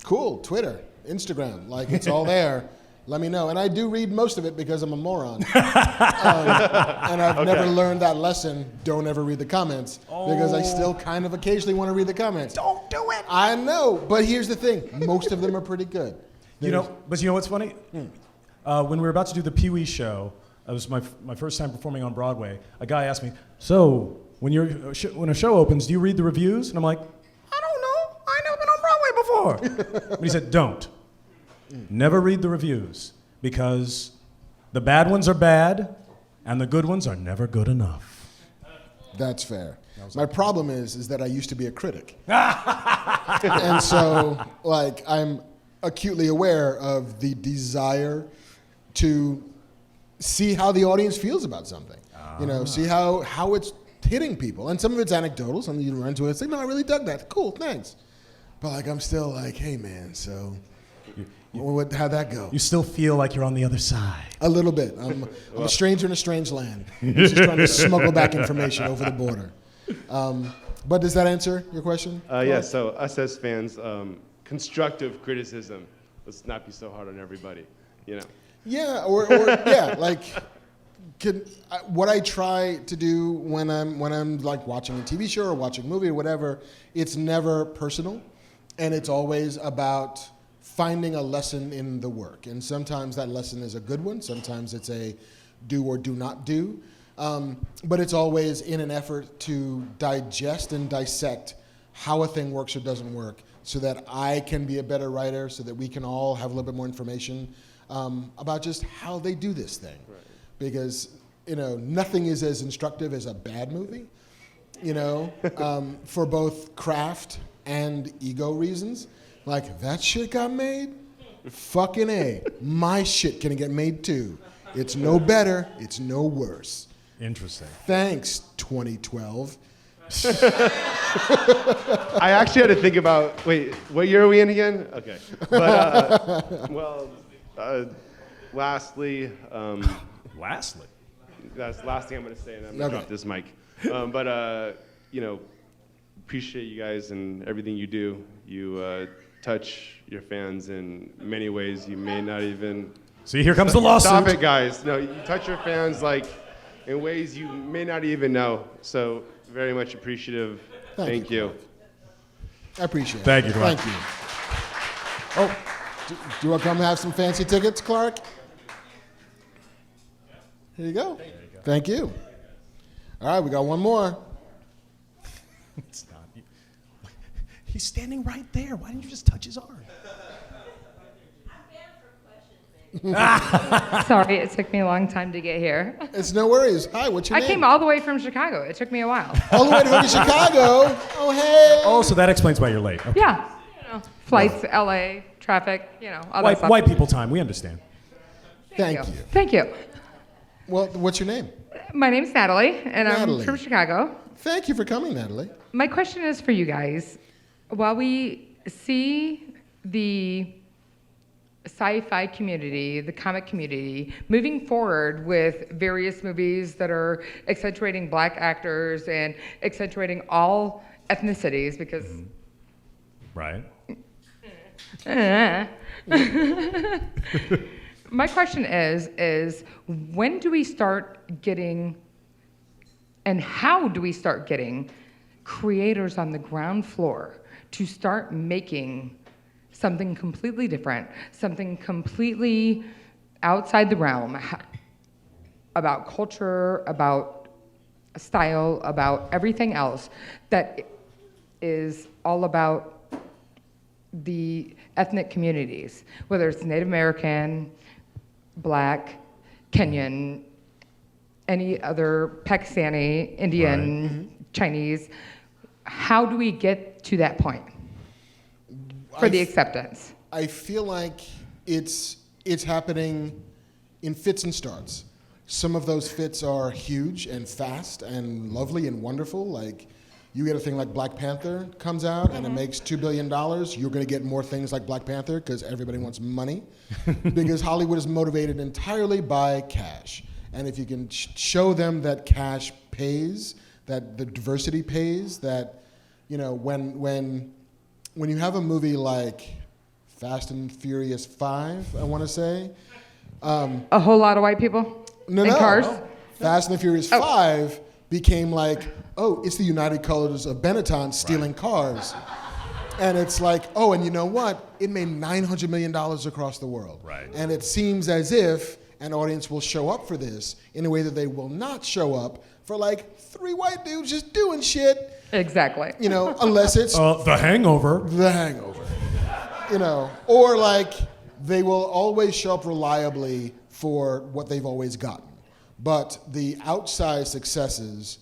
cool. Twitter, Instagram, like it's all there. Let me know. And I do read most of it because I'm a moron. And I've never learned that lesson. Don't ever read the comments because I still kind of occasionally want to read the comments. Don't do it. I know, but here's the thing: most of them are pretty good. But you know what's funny? When we were about to do the Pee Wee show, it was my first time performing on Broadway. A guy asked me, "So when a show opens, do you read the reviews?" And I'm like, "I don't know. I never been on Broadway before." But he said, "Don't. Never read the reviews because the bad ones are bad, and the good ones are never good enough." That's fair. My problem is that I used to be a critic, and so like I'm acutely aware of the desire to see how the audience feels about something. See how it's hitting people, and some of it's anecdotal. Some of you run to it and say, "No, I really dug that. Cool, thanks." But like I'm still like, "Hey, man, so." How'd that go? You still feel like you're on the other side. A little bit. I'm a stranger in a strange land. Just trying to smuggle back information over the border. But does that answer your question? Yeah, so us as fans, constructive criticism. Let's not be so hard on everybody, Yeah, or like what I try to do when I'm like watching a TV show or watching a movie or whatever, it's never personal, and it's always about finding a lesson in the work. And sometimes that lesson is a good one. Sometimes it's a do or do not do. But it's always in an effort to digest and dissect how a thing works or doesn't work so that I can be a better writer, so that we can all have a little bit more information about just how they do this thing. Right. Because, nothing is as instructive as a bad movie, for both craft and ego reasons. Like, that shit got made? Fucking A. My shit can get made too. It's no better, it's no worse. Interesting. Thanks, 2012. I actually had to think about, wait, what year are we in again? Okay. But, lastly. Lastly? That's the last thing I'm going to say, and I'm going to drop this mic. Appreciate you guys and everything you do. You touch your fans in many ways you may not even... See, here comes the lawsuit. Stop it, guys. No, you touch your fans like in ways you may not even know. So very much appreciative. Thank you. I appreciate it. Thank you, Clark. Thank you. Oh, do you want to come have some fancy tickets, Clark? Here you go. Thank you. All right, we got one more. It's not. He's standing right there. Why didn't you just touch his arm? Sorry, it took me a long time to get here. It's no worries. Hi, what's your name? I came all the way from Chicago. It took me a while. All the way to Chicago? Oh, hey. Oh, so that explains why you're late. Okay. Yeah. Flights, LA, traffic, all that stuff. White people time. We understand. Thank you. Thank you. Well, what's your name? My name's Natalie, and Natalie. I'm from Chicago. Thank you for coming, Natalie. My question is for you guys. While we see the sci-fi community, the comic community, moving forward with various movies that are accentuating black actors and accentuating all ethnicities, because... Right. My question is when do we start getting, and how do we start getting creators on the ground floor to start making something completely different, something completely outside the realm, about culture, about style, about everything else that is all about the ethnic communities, whether it's Native American, Black, Kenyan, any other Pakistani, Indian, Chinese. How do we get to that point for the acceptance? I feel like it's happening in fits and starts. Some of those fits are huge and fast and lovely and wonderful. Like, you get a thing like Black Panther comes out and it makes $2 billion. You're going to get more things like Black Panther because everybody wants money. Because Hollywood is motivated entirely by cash. And if you can show them that cash pays, that the diversity pays. That, you know, when you have a movie like Fast and Furious 5, I want to say. A whole lot of white people in cars. Fast and the Furious 5 became like, oh, it's the United Colors of Benetton stealing cars. And it's like, oh, and you know what? It made $900 million across the world. Right. And it seems as if an audience will show up for this in a way that they will not show up for like 3 white dudes just doing shit. Exactly. You know, unless it's The Hangover. The Hangover. You know, or like they will always show up reliably for what they've always gotten. But the outsized successes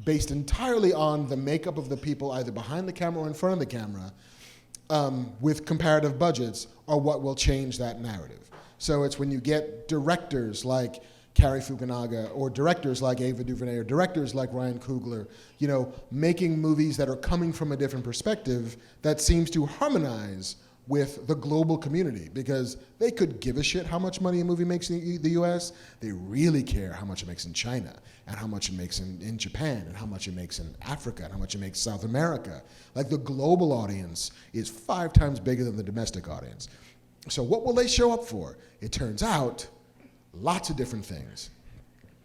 based entirely on the makeup of the people either behind the camera or in front of the camera with comparative budgets are what will change that narrative. So it's when you get directors like Cary Fukunaga or directors like Ava DuVernay or directors like Ryan Coogler, you know, making movies that are coming from a different perspective that seems to harmonize with the global community, because they could give a shit how much money a movie makes in the US. They really care how much it makes in China, and how much it makes in Japan, and how much it makes in Africa, and how much it makes South America. Like, the global audience is 5 times bigger than the domestic audience. So what will they show up for? It turns out, lots of different things.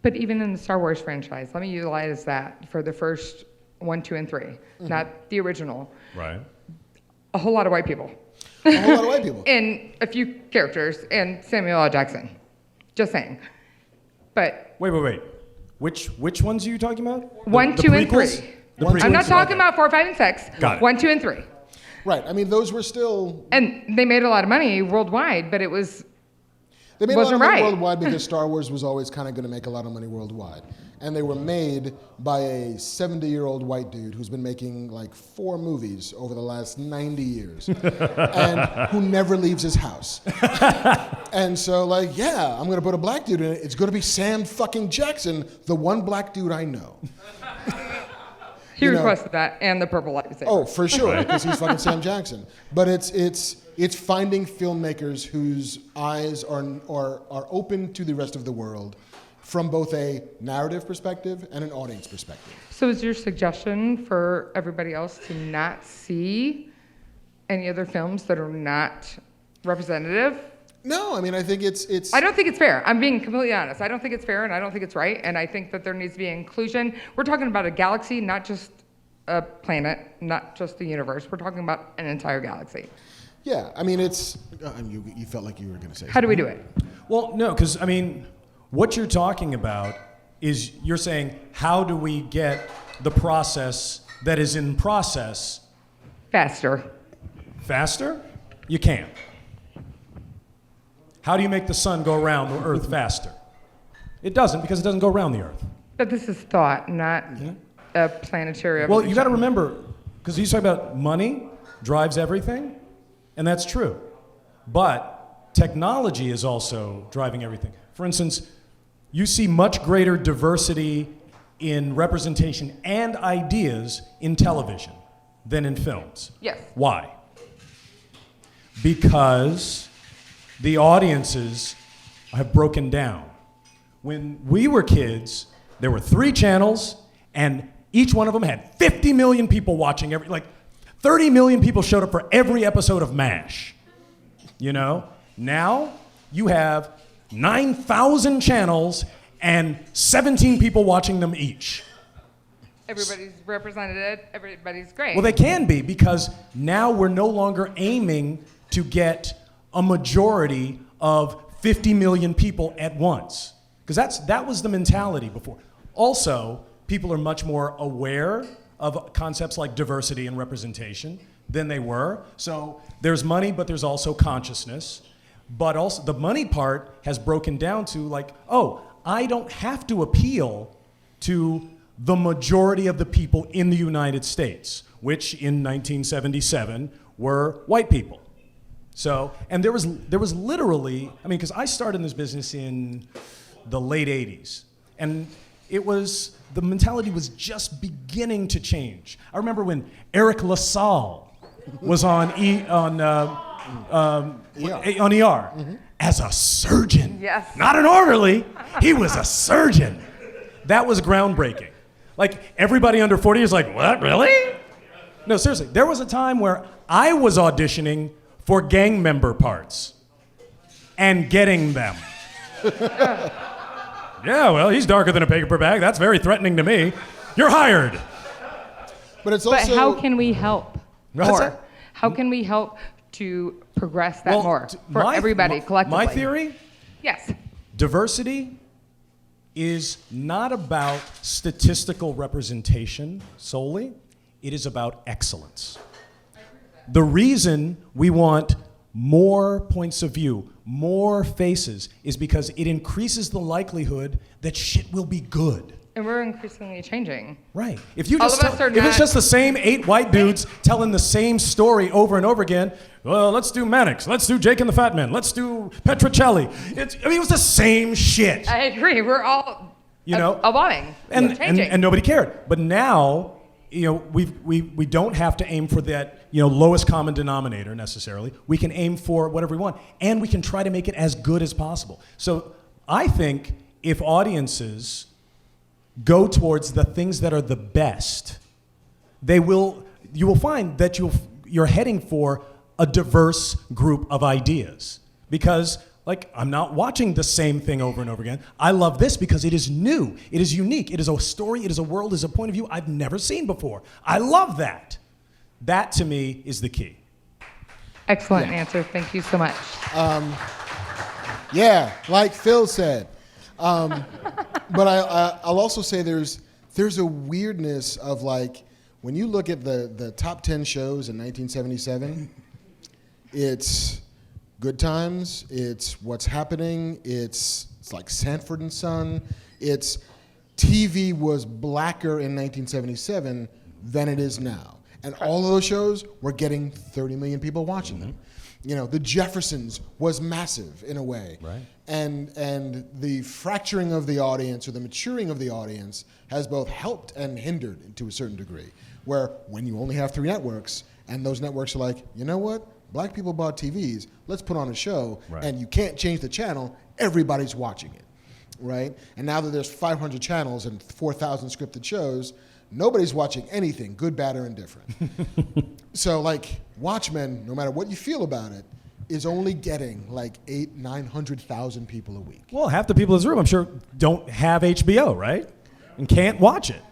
But even in the Star Wars franchise, let me utilize that for the first 1, 2, and 3, not the original. Right. A whole lot of white people. A whole lot of white people. And a few characters, and Samuel L. Jackson. Just saying. But Wait. Which ones are you talking about? 1, The 2, and prequels? 3. The I'm not prequels? talking Okay. about 4, 5, and 6. Got it. 1, 2, and 3. Right, I mean, those were still... And they made a lot of money worldwide, but it was... They made a lot of Wasn't money right. worldwide because Star Wars was always kind of going to make a lot of money worldwide. And they were made by a 70-year-old white dude who's been making like 4 movies over the last 90 years and who never leaves his house. And so, like, yeah, I'm going to put a black dude in it. It's going to be Sam fucking Jackson, the one black dude I know. He You know- requested that, and the purple lightsaber. Oh, for sure, because he's fucking Sam Jackson. But it's finding filmmakers whose eyes are open to the rest of the world from both a narrative perspective and an audience perspective. So is your suggestion for everybody else to not see any other films that are not representative? No, I mean, I think it's. I don't think it's fair. I'm being completely honest. I don't think it's fair, and I don't think it's right, and I think that there needs to be inclusion. We're talking about a galaxy, not just a planet, not just the universe. We're talking about an entire galaxy. Yeah, I mean, it's. You felt like you were going to say. How do we do it? Well, no, because, I mean, what you're talking about is you're saying, how do we get the process that is in process Faster. faster? You can't. How do you make the sun go around the earth faster? It doesn't, because it doesn't go around the earth. But this is thought, not a planetary Well, evolution. you got to remember, because he's talking about money drives everything, and that's true. But technology is also driving everything. For instance, you see much greater diversity in representation and ideas in television than in films. Yes. Why? Because the audiences have broken down. When we were kids, there were 3 channels, and each one of them had 50 million people watching 30 million people showed up for every episode of MASH. You know? Now, you have 9,000 channels and 17 people watching them each. Everybody's represented, everybody's great. Well, they can be, because now we're no longer aiming to get a majority of 50 million people at once. Because that was the mentality before. Also, people are much more aware of concepts like diversity and representation than they were. So there's money, but there's also consciousness. But also the money part has broken down to like, oh, I don't have to appeal to the majority of the people in the United States, which in 1977 were white people. So, and there was literally, I mean, because I started in this business in the late 80s, and the mentality was just beginning to change. I remember when Eric LaSalle was on ER as a surgeon. Yes. Not an orderly, he was a surgeon. That was groundbreaking. Like, everybody under 40 is like, what, really? No, seriously, there was a time where I was auditioning for gang member parts and getting them. Yeah, well, he's darker than a paper bag. That's very threatening to me. You're hired. But it's also. But how can we help What's more? that? How can we help to progress that Well, more for everybody collectively? My theory, Yes. diversity is not about statistical representation solely. It is about excellence. The reason we want more points of view, more faces, is because it increases the likelihood that shit will be good. And we're increasingly changing. Right. If you All just of us are if it's not- just the same 8 white dudes telling the same story over and over again, well, let's do Mannix, let's do Jake and the Fat Man, let's do Petrocelli. It was the same shit. I agree. We're all evolving and changing. and nobody cared. But now, we don't have to aim for that, lowest common denominator necessarily. We can aim for whatever we want, and we can try to make it as good as possible. So I think if audiences go towards the things that are the best, you will find that you're heading for a diverse group of ideas. Because, I'm not watching the same thing over and over again. I love this because it is new, it is unique, it is a story, it is a world, it is a point of view I've never seen before. I love that. That, to me, is the key. Excellent answer. Thank you so much. Yeah, like Phil said. But I'll also say there's a weirdness of when you look at the top 10 shows in 1977, it's Good Times, it's What's Happening, it's like Sanford and Son. It's TV was blacker in 1977 than it is now. And all of those shows were getting 30 million people watching them. The Jeffersons was massive in a way. Right. And the fracturing of the audience or the maturing of the audience has both helped and hindered to a certain degree. Where when you only have 3 networks and those networks are like, you know what? Black people bought TVs, let's put on a show, right. And you can't change the channel, everybody's watching it, right? And now that there's 500 channels and 4,000 scripted shows, nobody's watching anything, good, bad, or indifferent. So Watchmen, no matter what you feel about it, is only getting 900,000 people a week. Well, half the people in this room, I'm sure, don't have HBO, right? And can't watch it.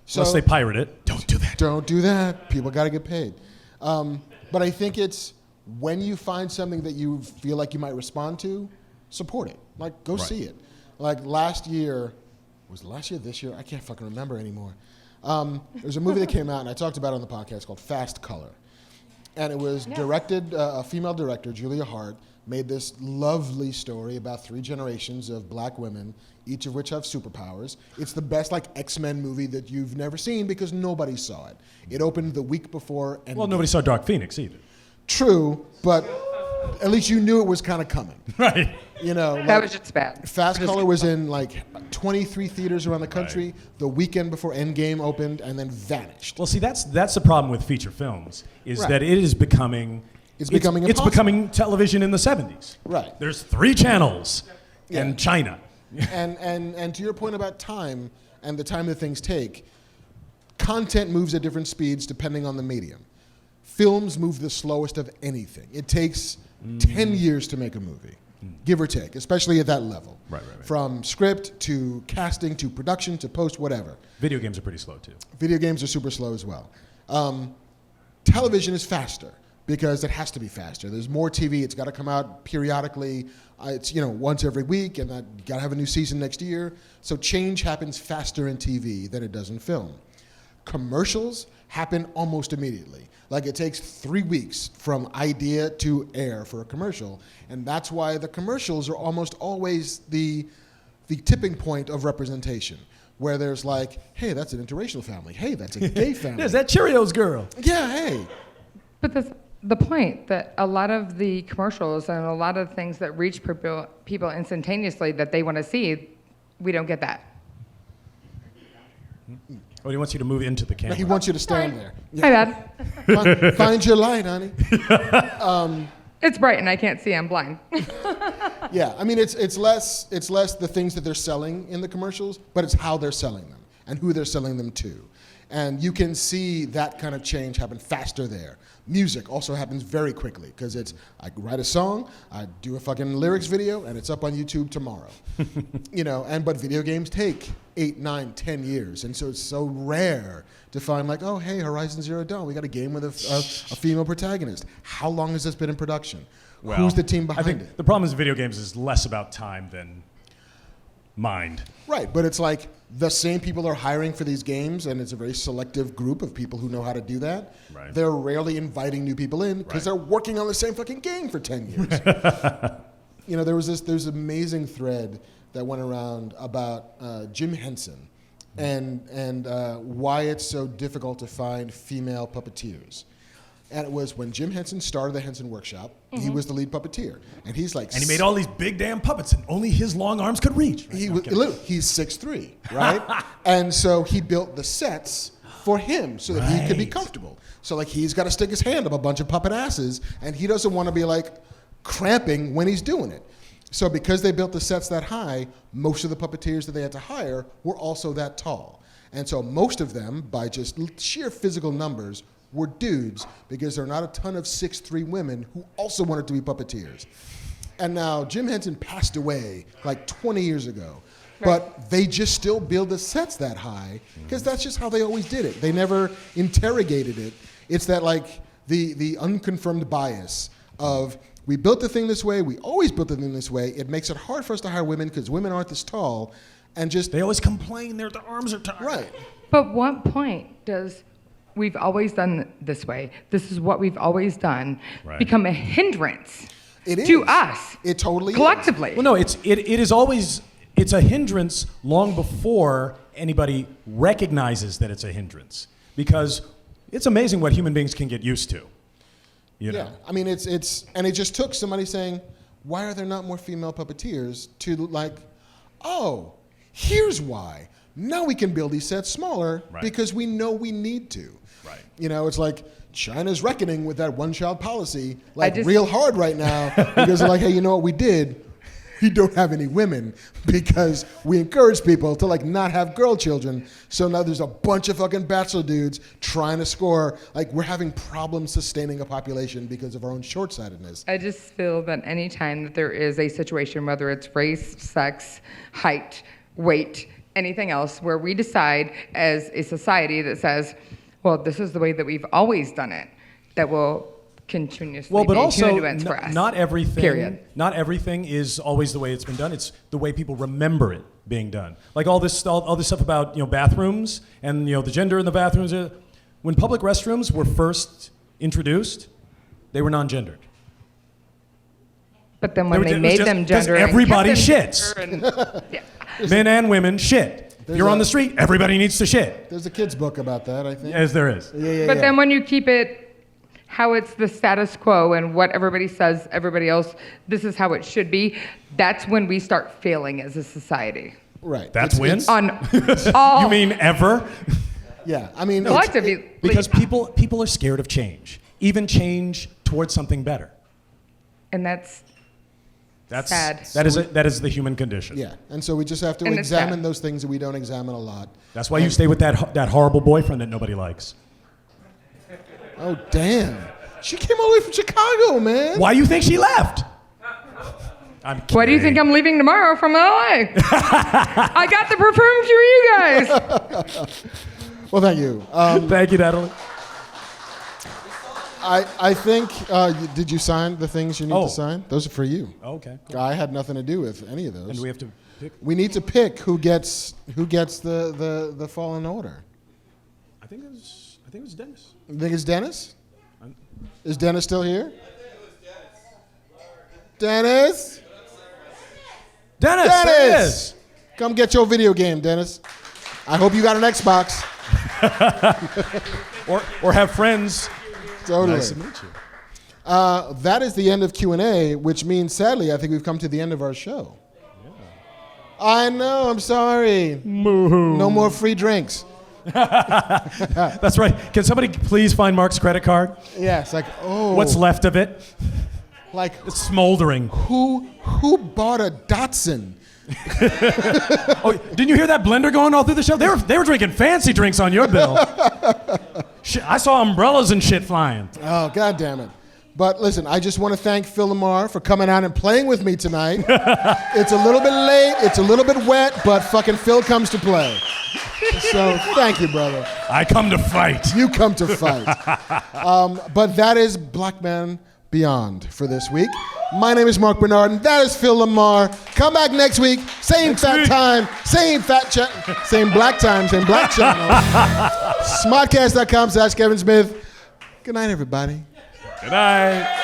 So, unless they pirate it. Don't do that. Don't do that. People got to get paid. But I think it's when you find something that you feel like you might respond to, support it. Go Right. see it. Last year, was it last year, this year? I can't fucking remember anymore. There's a movie that came out, and I talked about it on the podcast, called Fast Color. And it was directed, a female director, Julia Hart, made this lovely story about 3 generations of black women, each of which have superpowers. It's the best X-Men movie that you've never seen because nobody saw it. It opened the week before. And Well, nobody saw Dark Phoenix either. True, but at least you knew it was kind of coming. Right. That was just bad. Fast Color was in 23 theaters around the country Right. the weekend before Endgame opened and then vanished. Well, see, that's the problem with feature films, is Right. that it is becoming... It's becoming It's impossible. becoming television in the 70s. Right. There's 3 channels Yeah. and China. And to your point about time and the time that things take, content moves at different speeds depending on the medium. Films move the slowest of anything. It takes 10 years to make a movie, give or take, especially at that level. Right. From script to casting to production to post, whatever. Video games are pretty slow, too. Video games are super slow as well. Television is faster because it has to be faster. There's more TV. It's got to come out periodically. It's once every week, and you got to have a new season next year. So change happens faster in TV than it does in film. Commercials happen almost immediately. It takes 3 weeks from idea to air for a commercial, and that's why the commercials are almost always the tipping point of representation, where there's hey, that's an interracial family. Hey, that's a gay family. There's that Cheerios girl. Yeah, hey. But that's the point, that a lot of the commercials and a lot of things that reach people instantaneously that they want to see, we don't get that. Oh, he wants you to move into the camera. He wants you to stand there. My bad. Find your light, honey. It's bright and I can't see, I'm blind. Yeah, I mean, it's less the things that they're selling in the commercials, but it's how they're selling them. and who they're selling them to. And you can see that kind of change happen faster there. Music also happens very quickly because it's, I write a song, I do a fucking lyrics video, and it's up on YouTube tomorrow. But video games take 8, 9, 10 years. And so it's so rare to find like, oh, hey, Horizon Zero Dawn, we got a game with a female protagonist. How long has this been in production? Well, Who's the team behind I think it? the problem is video games is less about time than mind. Right, but it's like the same people are hiring for these games, and it's a very selective group of people who know how to do that. Right. They're rarely inviting new people in because they're working on the same fucking game for 10 years. There's an amazing thread that went around about Jim Henson and why it's so difficult to find female puppeteers. And it was when Jim Henson started the Henson Workshop, he was the lead puppeteer. And he's like... And he made all these big damn puppets and only his long arms could reach. Right? He's 6'3", right? And so he built the sets for him so that he could be comfortable. So like he's got to stick his hand up a bunch of puppet asses, and he doesn't want to be like cramping when he's doing it. So because they built the sets that high, most of the puppeteers that they had to hire were also that tall. And so most of them, by just sheer physical numbers, were dudes because there are not a ton of 6'3" women who also wanted to be puppeteers. And now Jim Henson passed away like 20 years ago, but they just still build the sets that high because that's just how they always did it. They never interrogated it. It's that like the unconfirmed bias of we built the thing this way, we always built the thing this way. It makes it hard for us to hire women because women aren't this tall, and just they always complain their arms are tired. Right. But what point does we've always done this way, this is what we've always done, become a hindrance to us? It totally collectively. Well, no, it is always, it's a hindrance long before anybody recognizes that it's a hindrance, because it's amazing what human beings can get used to. Yeah, I mean, it's and it just took somebody saying, why are there not more female puppeteers to like, oh, here's why. Now we can build these sets smaller because we know we need to. Right. It's like China's reckoning with that one-child policy real hard right now because they're like, hey, you know what we did? We don't have any women because we encourage people to like not have girl children. So now there's a bunch of fucking bachelor dudes trying to score. Like we're having problems sustaining a population because of our own short-sightedness. I just feel that any time that there is a situation, whether it's race, sex, height, weight, anything else, where we decide as a society that says, well, this is the way that we've always done it, that will continuously be a hindrance for us. Not everything. Period. Not everything is always the way it's been done. It's the way people remember it being done. Like all this stuff about bathrooms and the gender in the bathrooms. When public restrooms were first introduced, they were non-gendered. But then when they made them gender, everybody shits. Yeah. Men and women shit. If you're on the street, everybody needs to shit. There's a kid's book about that, I think. Yes, there is. But then when you keep it how it's the status quo and what everybody says, everybody else, this is how it should be, that's when we start failing as a society. Right. That's when? On all. You mean ever? Yeah, I mean... Collectively. Because people are scared of change. Even change towards something better. And that's sad. That is the human condition. Yeah, and so we just have to examine those things that we don't examine a lot. That's why you stay with that horrible boyfriend that nobody likes. Oh, damn. She came all the way from Chicago, man. Why do you think she left? Why do you think I'm leaving tomorrow from LA? I got the perfume for you guys. Well, thank you. Thank you, Natalie. I think, did you sign the things you need to sign? Those are for you. Okay. Cool. I had nothing to do with any of those. And we have to pick? We need to pick who gets the Fallen Order. I think it was Dennis. You think it's Dennis? Is Dennis still here? Dennis? Dennis! There it is. Come get your video game, Dennis. I hope you got an Xbox. or have friends. Totally. Nice to meet you. That is the end of Q&A, which means, sadly, I think we've come to the end of our show. Yeah. I know, I'm sorry. No more free drinks. That's right. Can somebody please find Marc's credit card? Yes, like, oh. What's left of it? Like, it's smoldering. Who bought a Datsun Oh, didn't you hear that blender going all through the show? They were drinking fancy drinks on your bill. Shit, I saw umbrellas and shit flying. Oh, God damn it. But listen, I just want to thank Phil LaMarr for coming out and playing with me tonight. It's a little bit late, it's a little bit wet, but fucking Phil comes to play. So thank you, brother. I come to fight. You come to fight. But that is Black Man Beyond for this week. My name is Marc Bernard, and that is Phil LaMarr. Come back next week. Same fat time, same fat same black time, same black channel. Smodcast.com/Kevin Smith. Good night, everybody. Good night.